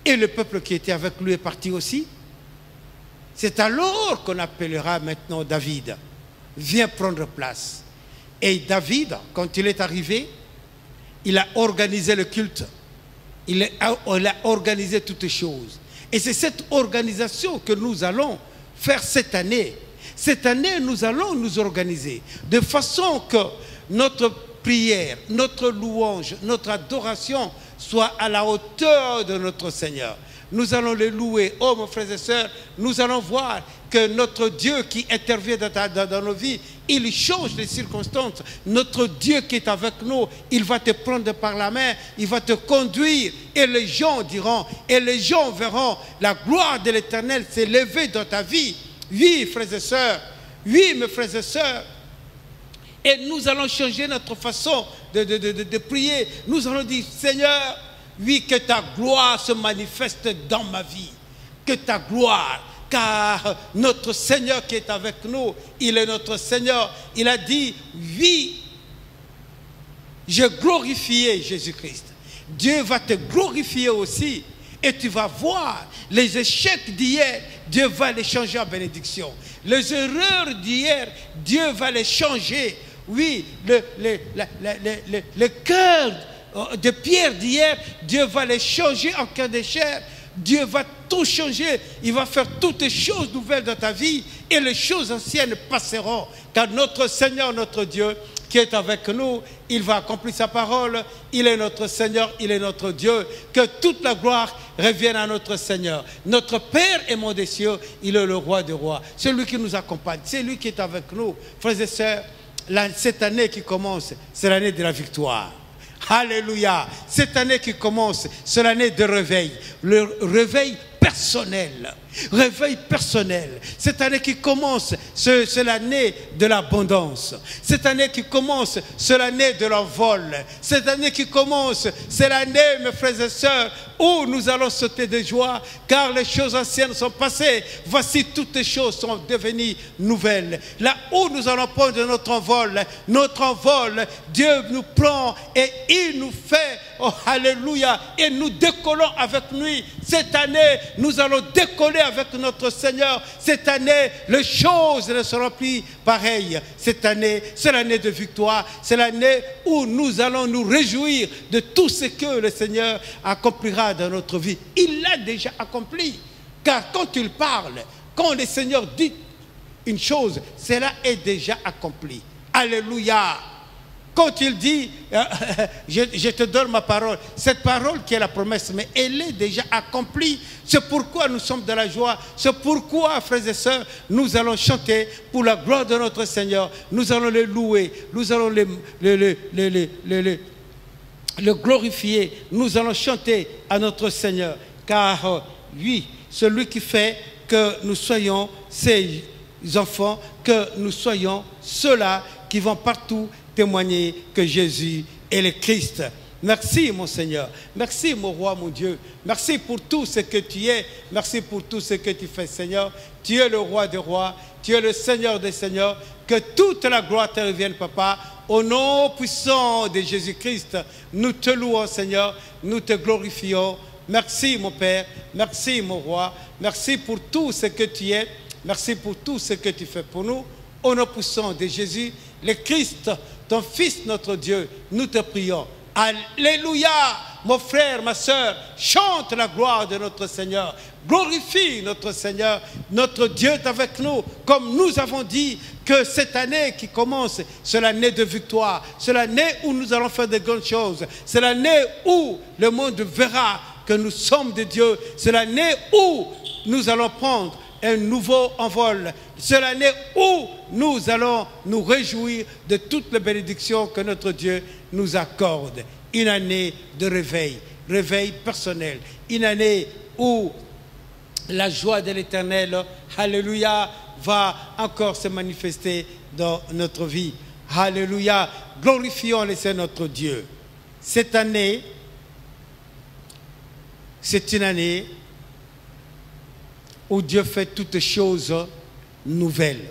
Et le peuple qui était avec lui est parti aussi. C'est alors qu'on appellera maintenant David. Viens prendre place. Et David, quand il est arrivé, il a organisé le culte. Il a organisé toutes les choses. Et c'est cette organisation que nous allons faire cette année. Cette année, nous allons nous organiser de façon que notre prière, notre louange, notre adoration soit à la hauteur de notre Seigneur. Nous allons le louer. Oh, mes frères et sœurs, nous allons voir que notre Dieu qui intervient dans nos vies, il change les circonstances. Notre Dieu qui est avec nous, il va te prendre par la main, il va te conduire. Et les gens diront, et les gens verront la gloire de l'Éternel s'élever dans ta vie. Oui, frères et sœurs, oui, mes frères et sœurs. Et nous allons changer notre façon de prier. Nous allons dire, Seigneur, oui, que ta gloire se manifeste dans ma vie. Que ta gloire, car notre Seigneur qui est avec nous, il est notre Seigneur. Il a dit, oui, je glorifiais Jésus-Christ. Dieu va te glorifier aussi. Et tu vas voir les échecs d'hier, Dieu va les changer en bénédiction. Les erreurs d'hier, Dieu va les changer. Oui, le cœur de pierre d'hier, Dieu va les changer en cœur de chair. Dieu va tout changer. Il va faire toutes les choses nouvelles dans ta vie et les choses anciennes passeront. Car notre Seigneur, notre Dieu, qui est avec nous, il va accomplir sa parole. Il est notre Seigneur, il est notre Dieu. Que toute la gloire revienne à notre Seigneur. Notre Père aimant des cieux, il est le roi des rois. C'est lui qui nous accompagne, c'est lui qui est avec nous. Frères et sœurs, cette année qui commence, c'est l'année de la victoire. Alléluia. Cette année qui commence, c'est l'année de réveil. Le réveil personnel. Réveil personnel. Cette année qui commence, c'est l'année de l'abondance. Cette année qui commence, c'est l'année de l'envol. Cette année qui commence, c'est l'année, mes frères et sœurs, où nous allons sauter de joie, car les choses anciennes sont passées. Voici, toutes les choses sont devenues nouvelles. Là où nous allons prendre notre envol, Dieu nous prend et il nous fait, oh alléluia, et nous décollons avec lui. Cette année, nous allons décoller avec notre Seigneur. Cette année, les choses ne seront plus pareilles. Cette année, c'est l'année de victoire. C'est l'année où nous allons nous réjouir de tout ce que le Seigneur accomplira dans notre vie. Il l'a déjà accompli. Car quand il parle, quand le Seigneur dit une chose, cela est déjà accompli. Alléluia. Quand il dit, je te donne ma parole, cette parole qui est la promesse, mais elle est déjà accomplie. C'est pourquoi nous sommes dans la joie. C'est pourquoi, frères et sœurs, nous allons chanter pour la gloire de notre Seigneur. Nous allons le louer, nous allons le glorifier. Nous allons chanter à notre Seigneur. Car lui, celui qui fait que nous soyons ses enfants, que nous soyons ceux-là qui vont partout témoigner que Jésus est le Christ. Merci mon Seigneur, merci mon roi, mon Dieu, merci pour tout ce que tu es, merci pour tout ce que tu fais Seigneur. Tu es le roi des rois, tu es le Seigneur des seigneurs, que toute la gloire te revienne Papa. Au nom puissant de Jésus-Christ, nous te louons Seigneur, nous te glorifions. Merci mon Père, merci mon roi, merci pour tout ce que tu es, merci pour tout ce que tu fais pour nous. Au nom puissant de Jésus, le Christ, ton Fils, notre Dieu, nous te prions. Alléluia, mon frère, ma soeur, chante la gloire de notre Seigneur. Glorifie notre Seigneur. Notre Dieu est avec nous. Comme nous avons dit que cette année qui commence, c'est l'année de victoire. C'est l'année où nous allons faire de grandes choses. C'est l'année où le monde verra que nous sommes de Dieu. C'est l'année où nous allons prendre un nouveau envol. C'est l'année où nous allons nous réjouir de toutes les bénédictions que notre Dieu nous accorde. Une année de réveil, réveil personnel. Une année où la joie de l'Éternel, alléluia, va encore se manifester dans notre vie. Alléluia, glorifions le Seigneur notre Dieu. Cette année, c'est une année où Dieu fait toutes choses nouvelles.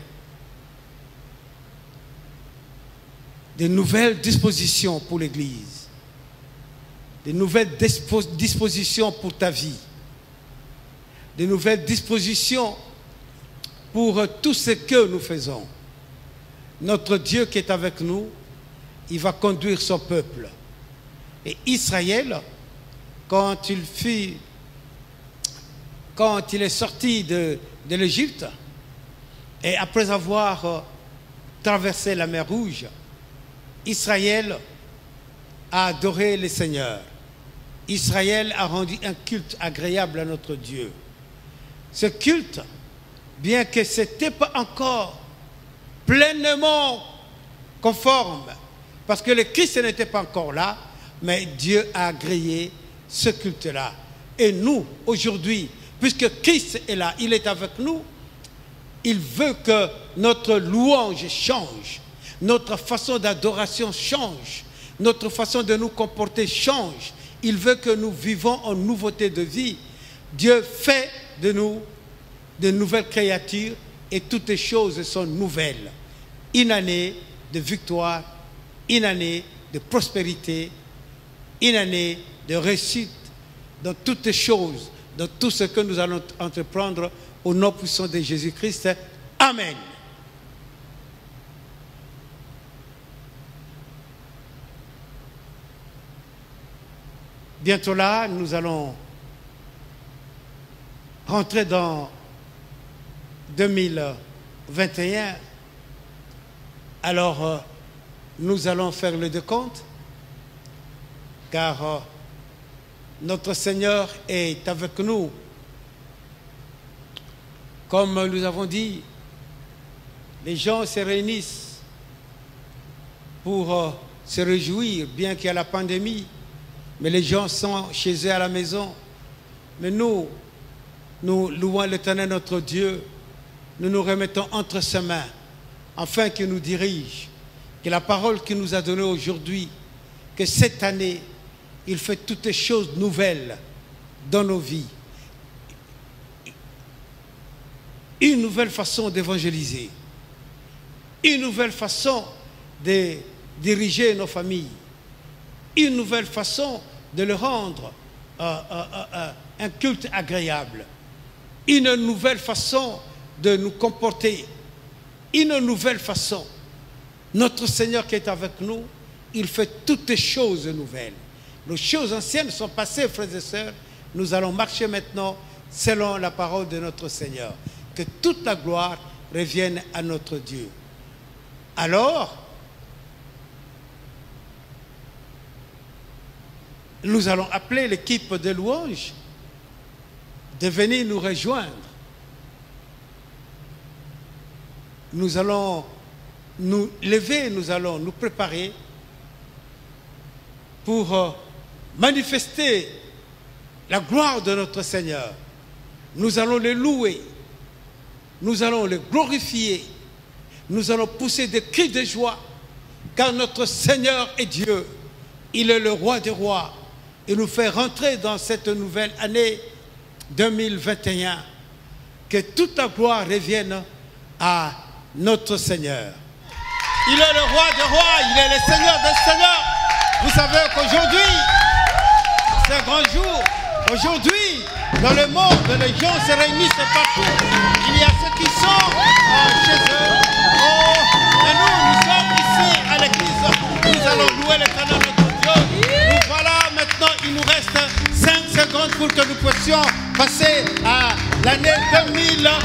De nouvelles dispositions pour l'Église. De nouvelles dispositions pour ta vie. De nouvelles dispositions pour tout ce que nous faisons. Notre Dieu qui est avec nous, il va conduire son peuple. Et Israël, quand il est sorti de l'Égypte, et après avoir traversé la mer Rouge, Israël a adoré le Seigneur. Israël a rendu un culte agréable à notre Dieu. Ce culte, bien que ce n'était pas encore pleinement conforme. Parce que le Christ n'était pas encore là, mais Dieu a agréé ce culte-là. Et nous, aujourd'hui, puisque Christ est là, il est avec nous, il veut que notre louange change, notre façon d'adoration change, notre façon de nous comporter change. Il veut que nous vivons en nouveauté de vie. Dieu fait de nous de nouvelles créatures et toutes les choses sont nouvelles. Une année de victoire, une année de prospérité, une année de réussite dans toutes les choses, dans tout ce que nous allons entreprendre au nom puissant de Jésus-Christ. Amen. Bientôt là, nous allons rentrer dans 2021. Alors, nous allons faire le décompte, car notre Seigneur est avec nous. Comme nous avons dit, les gens se réunissent pour se réjouir, bien qu'il y ait la pandémie, mais les gens sont chez eux à la maison. Mais nous louons l'Éternel notre Dieu, nous nous remettons entre ses mains, afin qu'il nous dirige, que la parole qu'il nous a donnée aujourd'hui, que cette année, il fait toutes les choses nouvelles dans nos vies. Une nouvelle façon d'évangéliser, une nouvelle façon de diriger nos familles, une nouvelle façon de le rendre un culte agréable, une nouvelle façon de nous comporter, une nouvelle façon. Notre Seigneur qui est avec nous, il fait toutes les choses nouvelles. Les choses anciennes sont passées, frères et sœurs. Nous allons marcher maintenant selon la parole de notre Seigneur. Que toute la gloire revienne à notre Dieu. Alors, nous allons appeler l'équipe de louanges de venir nous rejoindre. Nous allons nous lever, nous allons nous préparer pour manifester la gloire de notre Seigneur. Nous allons le louer, nous allons le glorifier, nous allons pousser des cris de joie, car notre Seigneur est Dieu, il est le roi des rois. Il nous fait rentrer dans cette nouvelle année 2021. Que toute la gloire revienne à notre Seigneur. Il est le roi des rois, il est le Seigneur des seigneurs. Vous savez qu'aujourd'hui, c'est un grand jour. Aujourd'hui, dans le monde, les gens se réunissent partout. Il y a ceux qui sont chez eux. Et nous sommes ici à l'église. Nous allons louer l'Éternel notre Dieu. Nous voilà maintenant, il nous reste 5 secondes pour que nous puissions passer à l'année 2021.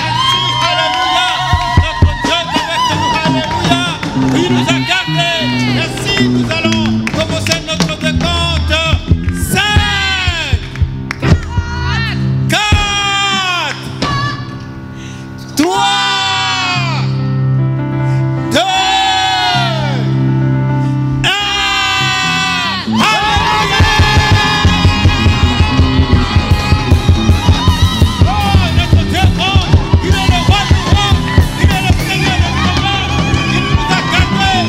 Merci, alléluia. Notre Dieu est avec nous, alléluia. Il nous a gardés. Merci, nous allons commencer notre décompte. 5, 4, 3, 2, 1. Alléluia! Oh, notre Dieu grand, il est le roi du roi, il est le Seigneur des seigneurs, il nous a gardés.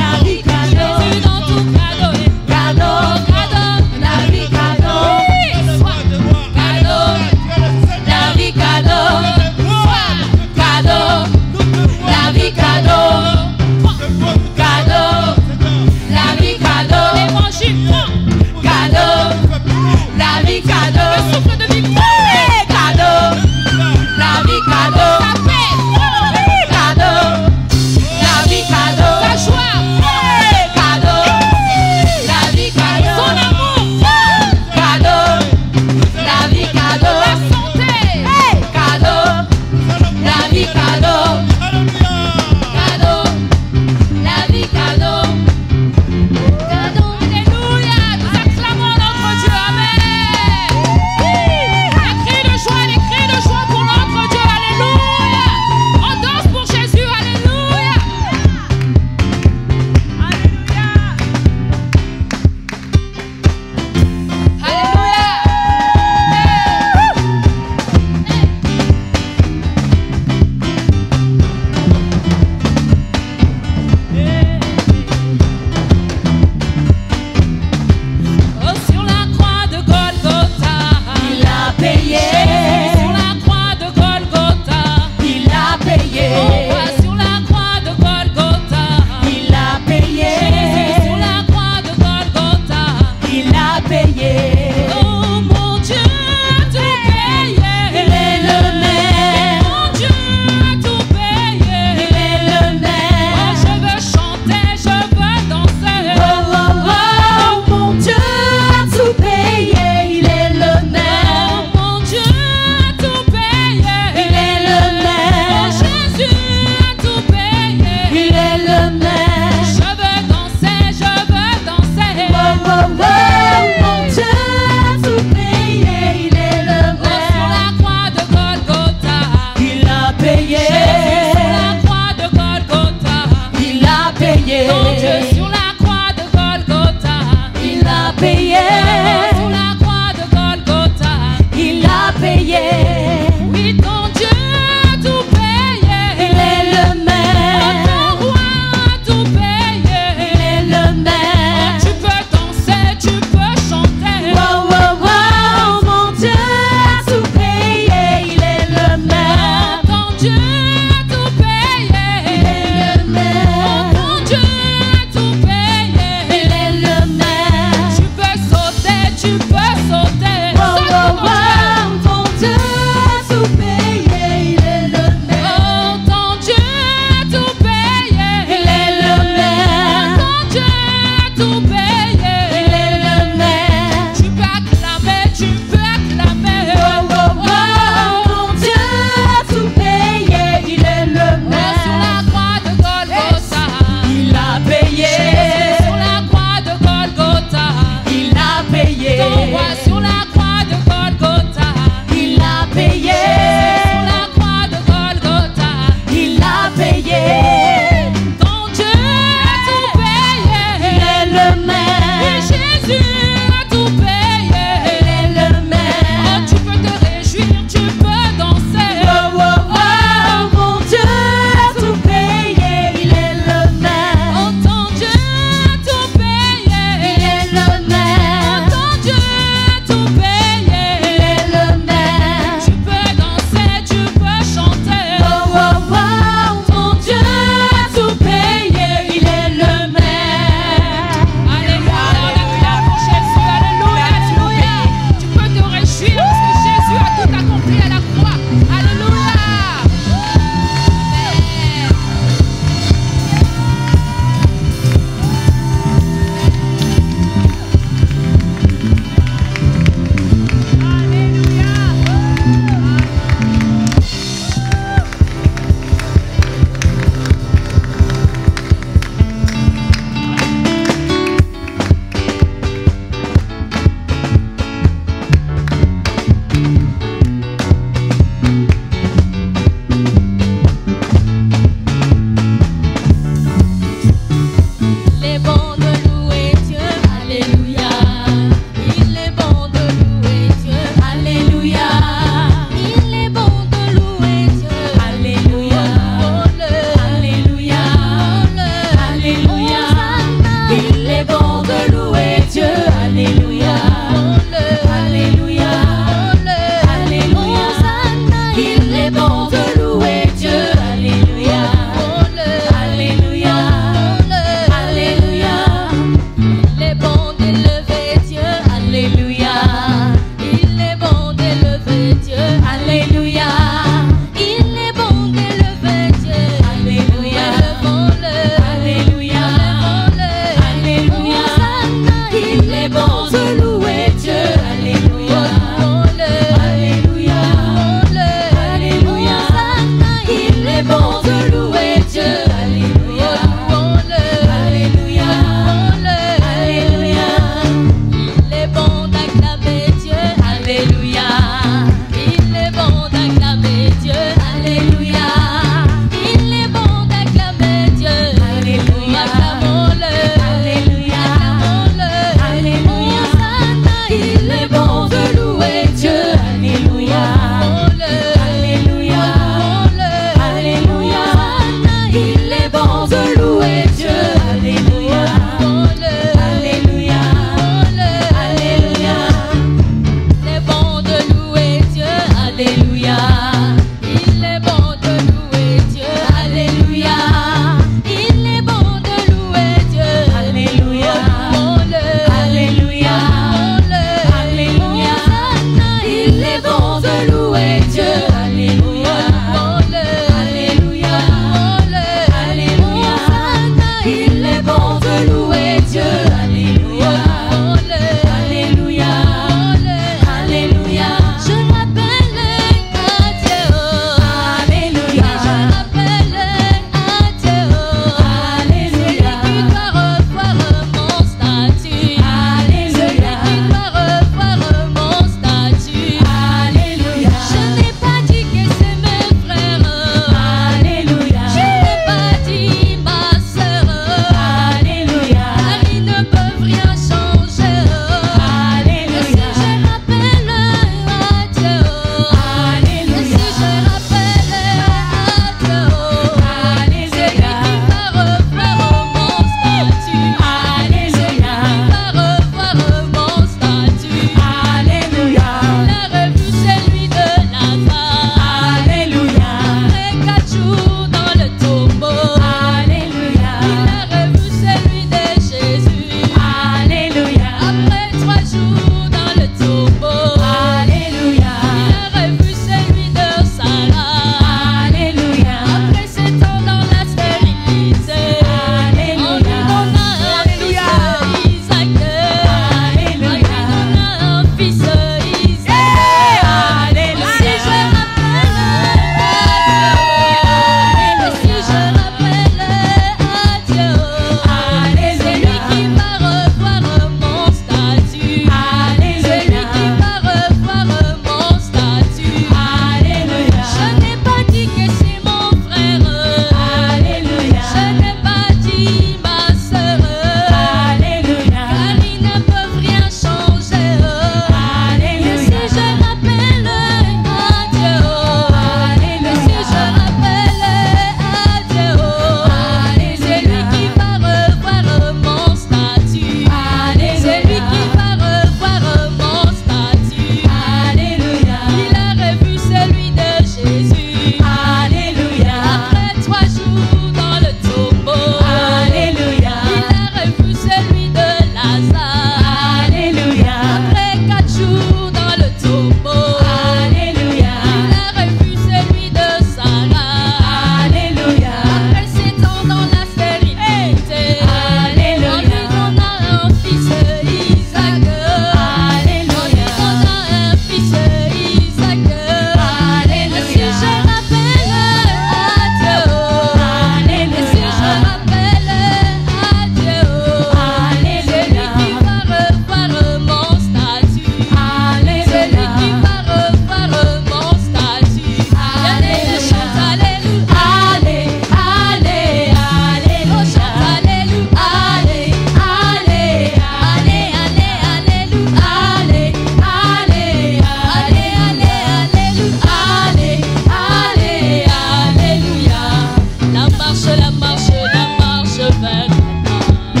marche, la marche vers Canaan.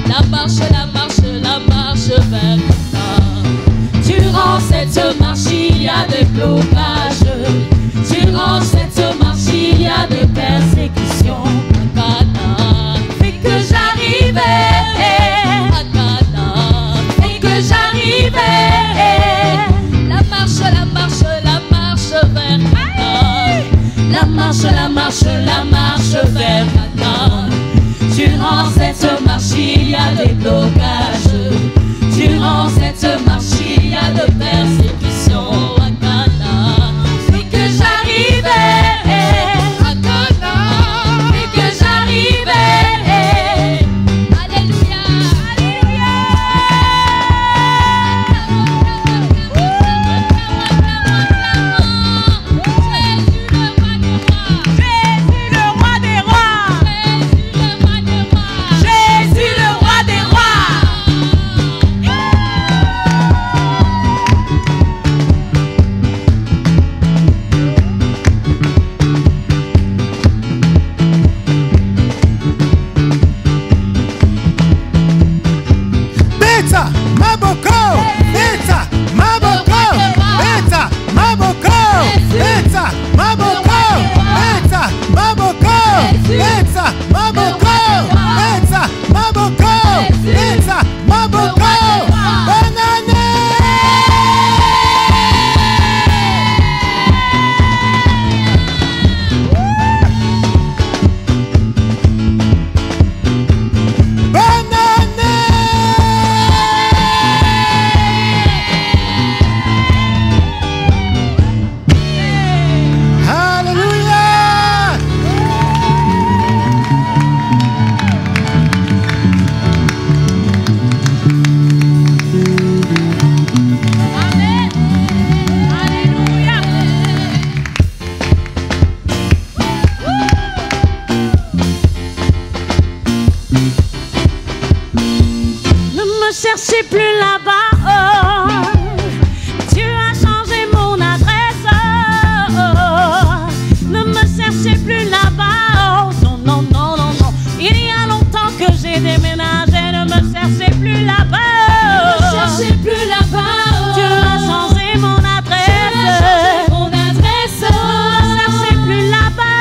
La marche vers Canaan. Durant cette marche, il y a des blocages. Durant cette marche, il y a des persécutions. À Canaan, fait que j'arrivais. À Canaan, fait que j'arrivais. La marche vers Canaan. La marche vers Canaan. Durant cette marche, il y a des blocages. Durant cette marche, il y a de persécutions. À Canaan, fait que j'arrivais. À Canaan, fait que j'arrivais. Alléluia, alléluia. Jésus le roi des rois. Jésus le roi des rois. Beta, Maboko, Beta, Maboko, Beta, Maboko, Beta, Maboko, Beta, Maboko, Beta, Maboko, Beta, Maboko, Beta, Maboko, bonne année. Bonne année. Alléluia. Amen. Alléluia. Ne me cherchez plus là-bas, oh. Tu as changé mon adresse, oh. Ne me cherchez plus là-bas, oh. Non, non, non, non, non. Il y a longtemps que j'ai déménagé. Ne me cherchez plus là-bas, oh. Cherchez plus là-bas. Tu as changé mon adresse. Mon adresse. Ne me cherchez plus là-bas.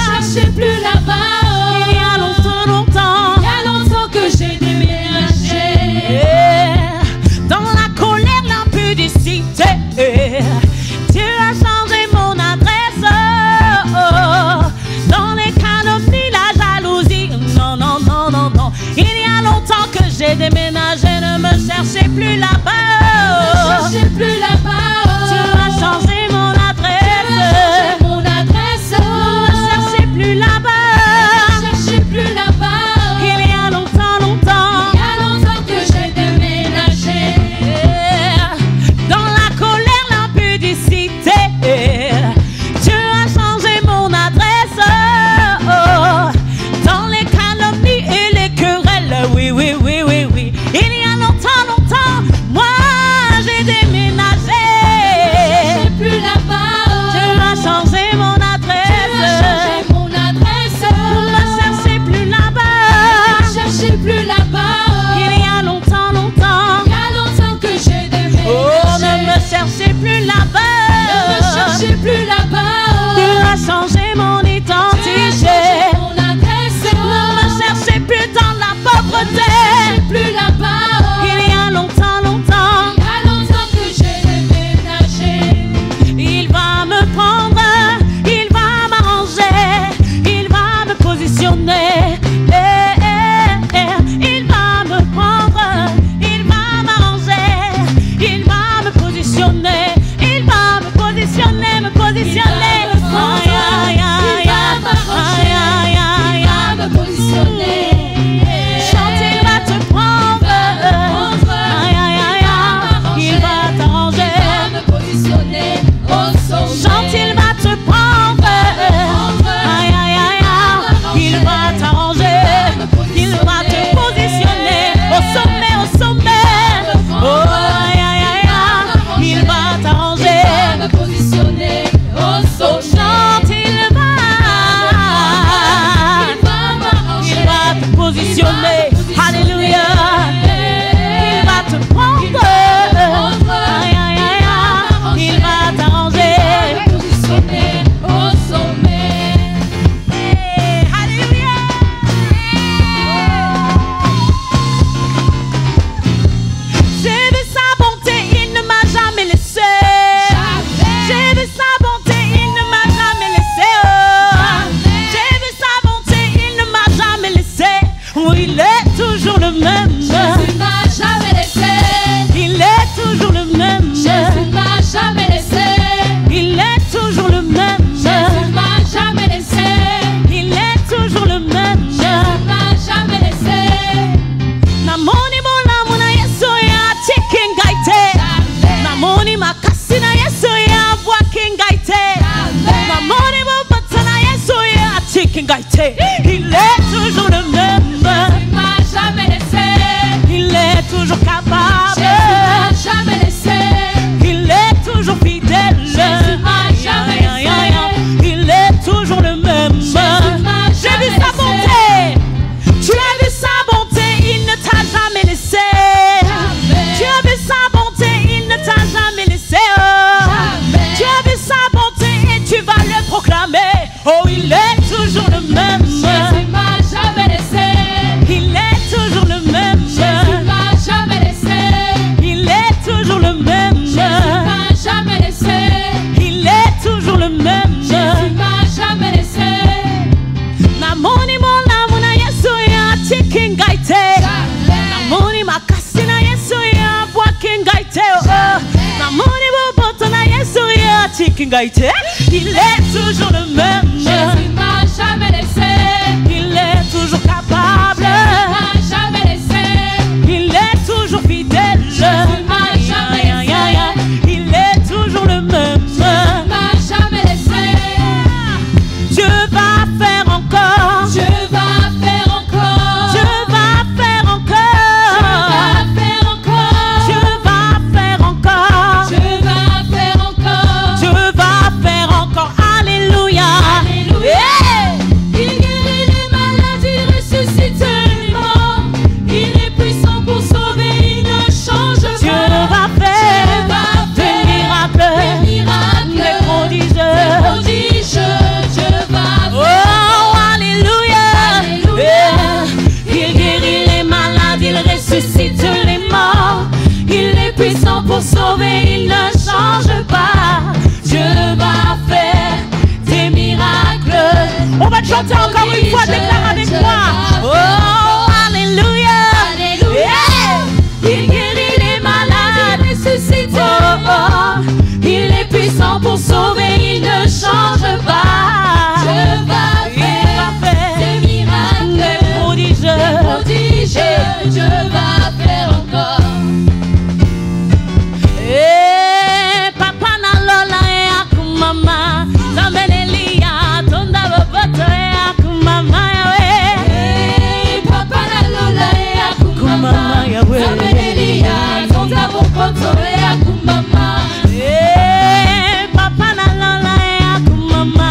Cherchez plus là-bas. Il y a longtemps, longtemps. Il y a longtemps que j'ai déménagé. Dans la colère, l'impudicité, tu as changé mon adresse. Dans les calomnies, la jalousie, non, non, non, non, non. Il y a longtemps que j'ai déménagé. Ne me cherchez plus là-bas. Cherchez plus là-bas. Tu as changé mon adresse. Mon adresse. Ne me cherchez plus là-bas. Cherchez plus là-bas. Il y a longtemps, longtemps. Il y a longtemps que j'ai déménagé. Dans la colère, l'impudicité, tu as changé mon adresse. Dans les calomnies et les querelles, oui, oui, oui, oui, oui. Il y a longtemps, longtemps, moi j'ai déménagé. Cherchez plus là-bas. Tu as changé mon adresse. Cherchez mon adresse. Ne me cherchez plus là-bas. Cherchez plus là-bas. Il y a longtemps, longtemps. Il y a longtemps que j'ai déménagé. Oh, ne me cherchez plus là-bas. Ne me cherchez plus là-bas. Tu as changé mon identité. Mon adresse. Ne me cherchez plus dans la pauvreté. Cherchez plus là-bas. Il y a longtemps, longtemps. Il y a longtemps que j'ai déménagé. Il va me prendre, il va m'arranger, il va me positionner. Il va me prendre, il va m'arranger, il va me positionner. Il va me positionner, me positionner. Aïe, aïe, aïe, aïe, aïe, aïe, Il va me positionner. chante, il va te prendre. Aïe, aïe, aïe, aïe, il va t'arranger. Il va me positionner au sommet. Chante, il va te prendre. Aïe, aïe, aïe, aïe, il va t'arranger. Tikingaite. Il est toujours le même. Jésus m'a jamais laissé. Il est toujours capable. Jésus m'a jamais laissé. Il est toujours fidèle. Jésus m'a jamais laissé. Il est toujours le même. Jésus m'a J'ai jamais vu sa laissé. bonté. Tu as vu sa bonté. Il ne t'a jamais laissé. Jamais. Tu as vu sa bonté. Il ne t'a jamais laissé. Jamais. Tu as vu sa bonté et tu vas le proclamer. Oh, il est toujours le même. Jésus m'a jamais laissé. Il est toujours le même. Jésus m'a jamais laissé. Il est toujours le même. Jésus m'a jamais laissé. Il est toujours le même. Jésus m'a jamais laissé. Namoni mona muna Yesu ya tikingaite. Namoni makasi na Yesu ya bwakingaite. Namoni boboto na Yesu ya tikingaite. Il est toujours le même. Jésus m'a jamais laissé. Il est toujours capable. Jésus m'a jamais laissé. Il est toujours fidèle. Jésus m'a jamais laissé. Il est toujours le même. Jésus m'a jamais laissé. Dieu va faire encore. Dieu va faire encore. Dieu va faire encore. Dieu va faire encore. Dieu va faire encore. Dieu va faire encore. Dieu va faire encore. Alléluia. Alléluia. Yeah. Il guérit les maladies, il ressuscite les morts. Il est puissant pour sauver, il ne change pas. Dieu va faire des miracles, des prodiges. Dieu va Oh, faire. alléluia. Alléluia. Yeah. Il guérit les malades, il ressuscite les morts. Il est puissant pour sauver, il ne change pas. Dieu va faire des miracles. On va te chanter encore une fois, déclare avec moi. Oh, alléluia. Alléluia. Yeah. Il guérit les malades, Il ressuscite oh, oh. Il est puissant pour sauver, il ne change pas. Dieu va Il va faire des faire miracles, des prodiges. des prodiges. Dieu va faire encore. Eh, papa na lola e akumama, zambenelia, tonda boboto e akumama yawe. Papa na lola e Kumama akumama. yawe. Zamenelia, tonda bokoto e akumama. Eh, papa na lola e akumama,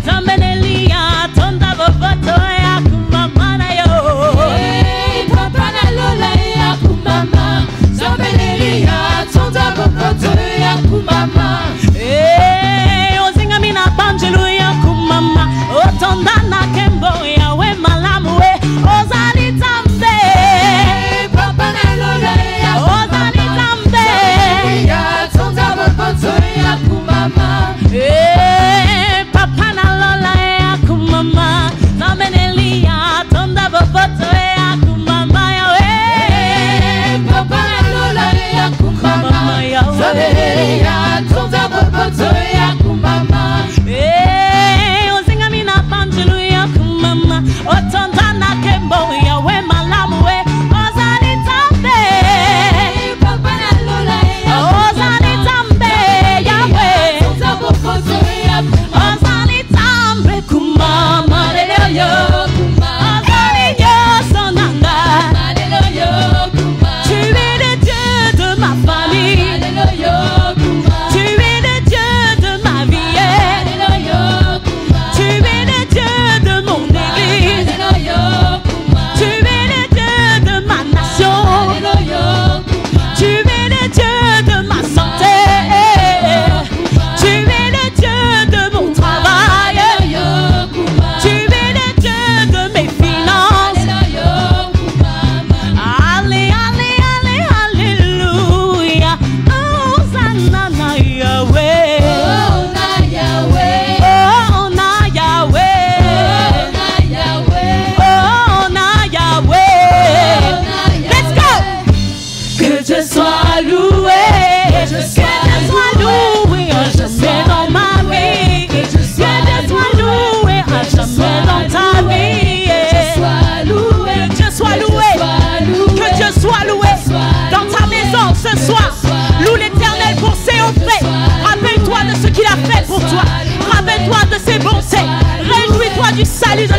zambenelia, tonda boboto e akumama na yo. Papa na lola e akumama. Zamenelia, tonda bokoto e akumama. Eh, ozinga mina banjelu ya kumama, otonda na kembo yawe malamu we, ozali tambe. Papa na lola e Ozali tambe. Zamenelia, tonda bokoto e akumama. Eh, papa na lola e akumama, zamenelia, tonda boboto e akumama yawe. Papa na lola e akumama. Kumama yawe. Zamenelia, tonda bokoto e akumama. Eh, ozinga mina banjelu ya kumama, otonda na kembo yawe malamu we, ozali tambe. Papa na lola e Ozali tambe yawe. tonda bokoto e akumama. Ozali tambe kumama Hallelujah, kuma. Ozali nyoso nanga. Hallelujah, kuma. Tu es le Dieu de ma famille. Hallelujah, kuma. Tu es le Dieu de ma vie. Hallelujah, kuma. Tu es le Dieu de mon église. Hallelujah, kuma. Tu es le Dieu de ma nation. Hallelujah, kuma. Tu es le Dieu de ma santé. Tu es le Dieu de mon travail. Hallelujah, kuma. Tu es le Dieu de mes finances. Hallelujah, kuma. Allé, allé, allé, alléluia. Hosanna na Yahweh. Oh, na Yahweh. Oh, na Yahweh. Oh, na Yahweh. Oh, na Yahweh. Oh, na Let's go. Yahweh. Que Dieu soit loué. Que Dieu soit loué à jamais dans ma vie. Que Dieu soit loué à jamais dans ta vie. Que Dieu soit loué. Que Dieu soit loué dans ta maison ce soir. Loue l'Éternel pour ses hauts faits. Rappelle-toi de ce qu'il a fait pour toi. Rappelle-toi de ses bontés. Réjouis-toi du salut de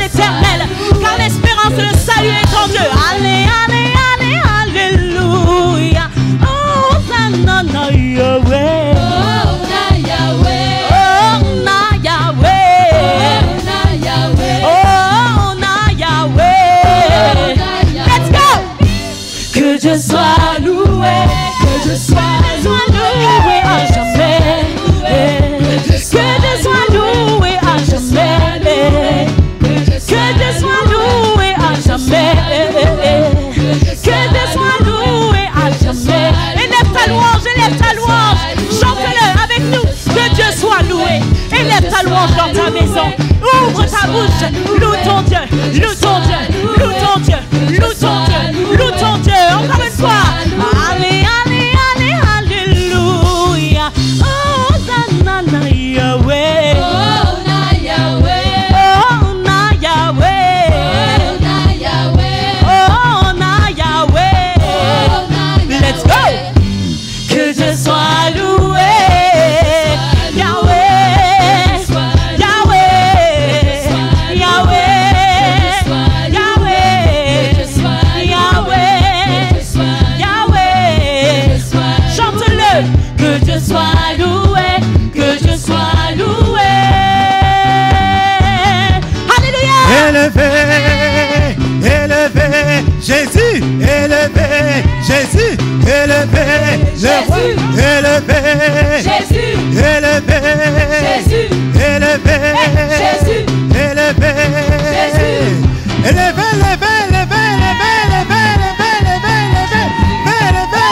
louange dans ta maison. Ouvre ta bouche. Loue ton Dieu. Loue ton Dieu. Loue ton Dieu. Loue ton Dieu. Loue ton Dieu. Encore une fois. Allez, allez, allez, alléluia. Oh, Zanana Yahweh. Oh, na Yahweh. Oh, na Yahweh. Oh, na Yahweh. Let's go. Que je sois loué. Élevé, Jésus, élevé, Jésus, élevé, le roi, élevé, Jésus, élevé, Jésus, élevé, Jésus, élevé, Jésus, élevé, élevé, élevé, élevé, élevé, élevé, élevé, élevé,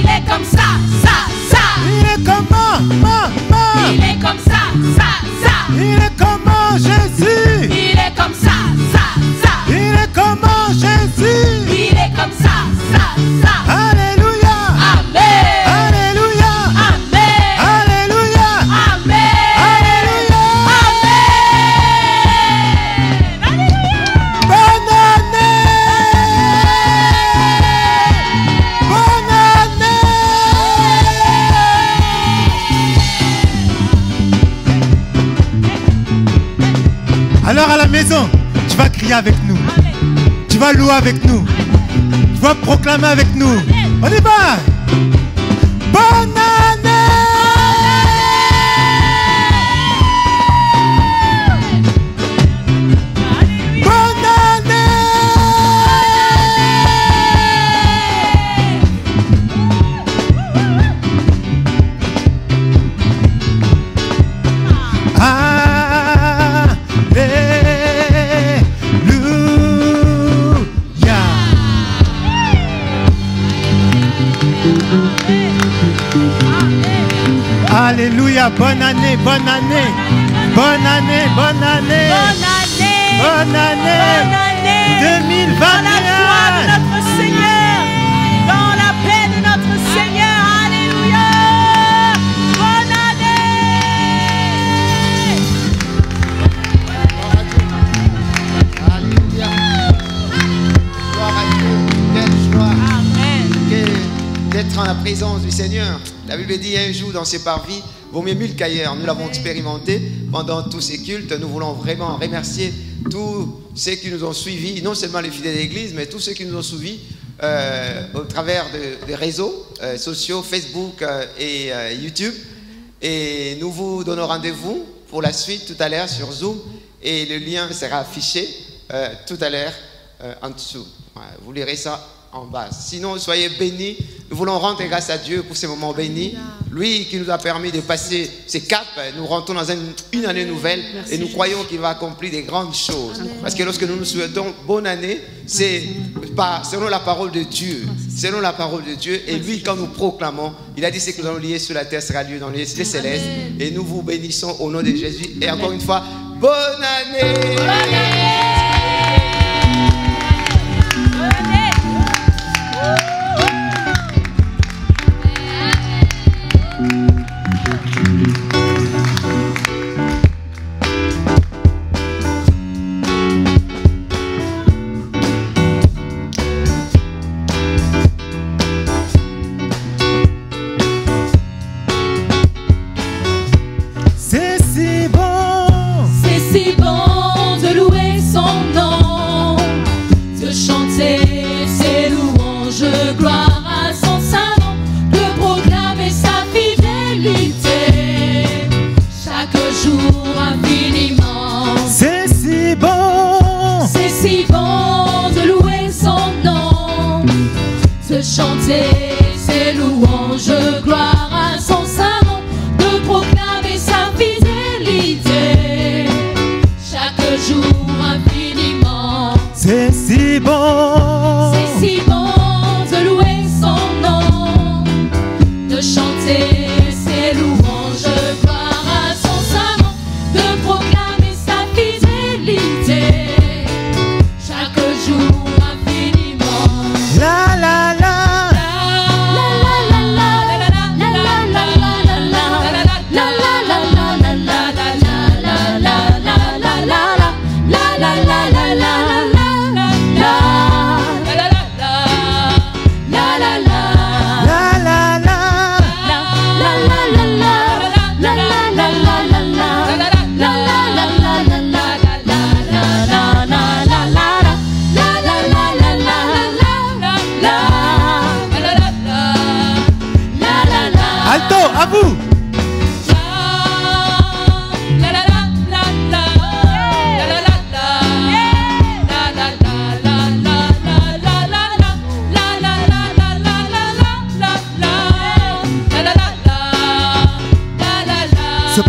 Il est comme ça, ça, ça. Il est comment, Il est comme ça, ça, ça. Il est comment, Jésus. Il est comme ça, ça, ça. Il est comment, Jésus. Il est comme ça, ça, ça. Alléluia. Amen. Alléluia. Amen. Alléluia. Amen. Alléluia. Amen. Bonne année. Bonne année. Alors à la maison, tu vas crier avec nous. Tu vas louer avec nous. Tu vas proclamer avec nous. On y va. Bonne année. Bonne année. Alléluia, bonne année, bonne année, bonne année, bonne année, bonne année, 2021. Dans la joie de notre Seigneur, dans la paix de notre Seigneur, alléluia. Bonne année. Alléluia. Gloire à Dieu. Quelle joie. Amen. D'être en la présence du Seigneur. La Bible dit un jour dans ses parvis vaut mieux 1000 qu'ailleurs. Nous l'avons expérimenté pendant tous ces cultes. Nous voulons vraiment remercier tous ceux qui nous ont suivis, non seulement les fidèles de l'Église, mais tous ceux qui nous ont suivis au travers des réseaux sociaux, Facebook et YouTube. Et nous vous donnons rendez-vous pour la suite tout à l'heure sur Zoom. Et le lien sera affiché tout à l'heure en dessous. Vous lirez ça en bas. Sinon, soyez bénis. Nous voulons rendre grâce à Dieu pour ces moments bénis. Lui qui nous a permis de passer ces caps, nous rentrons dans une année nouvelle. Merci, et nous croyons qu'il va accomplir des grandes choses. Parce que lorsque nous nous souhaitons bonne année, c'est selon la parole de Dieu. Selon la parole de Dieu. Et lui, quand nous proclamons, il a dit ce que nous allons lier sur la terre sera lieu dans les célestes. Et nous vous bénissons au nom de Jésus. Et encore une fois, bonne année! Bonne année! Chanter ses louanges, gloire.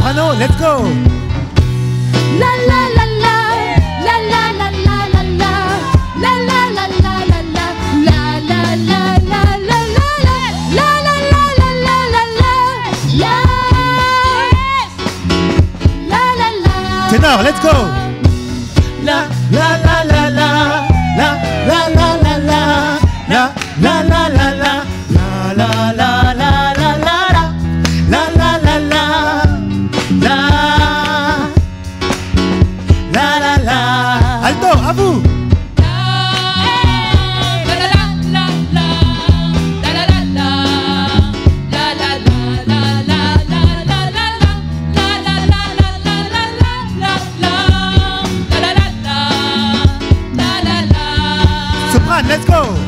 Soprano, let's go. La la la la, la la la la la la, la la la la la la, la la la la la la, la la la la la la la, la la la. Ténor, let's go. La la la la la, la la la la la, la la la la la, la la la la la la, la la la la, la la la. Alto, à vous. Soprano, let's go.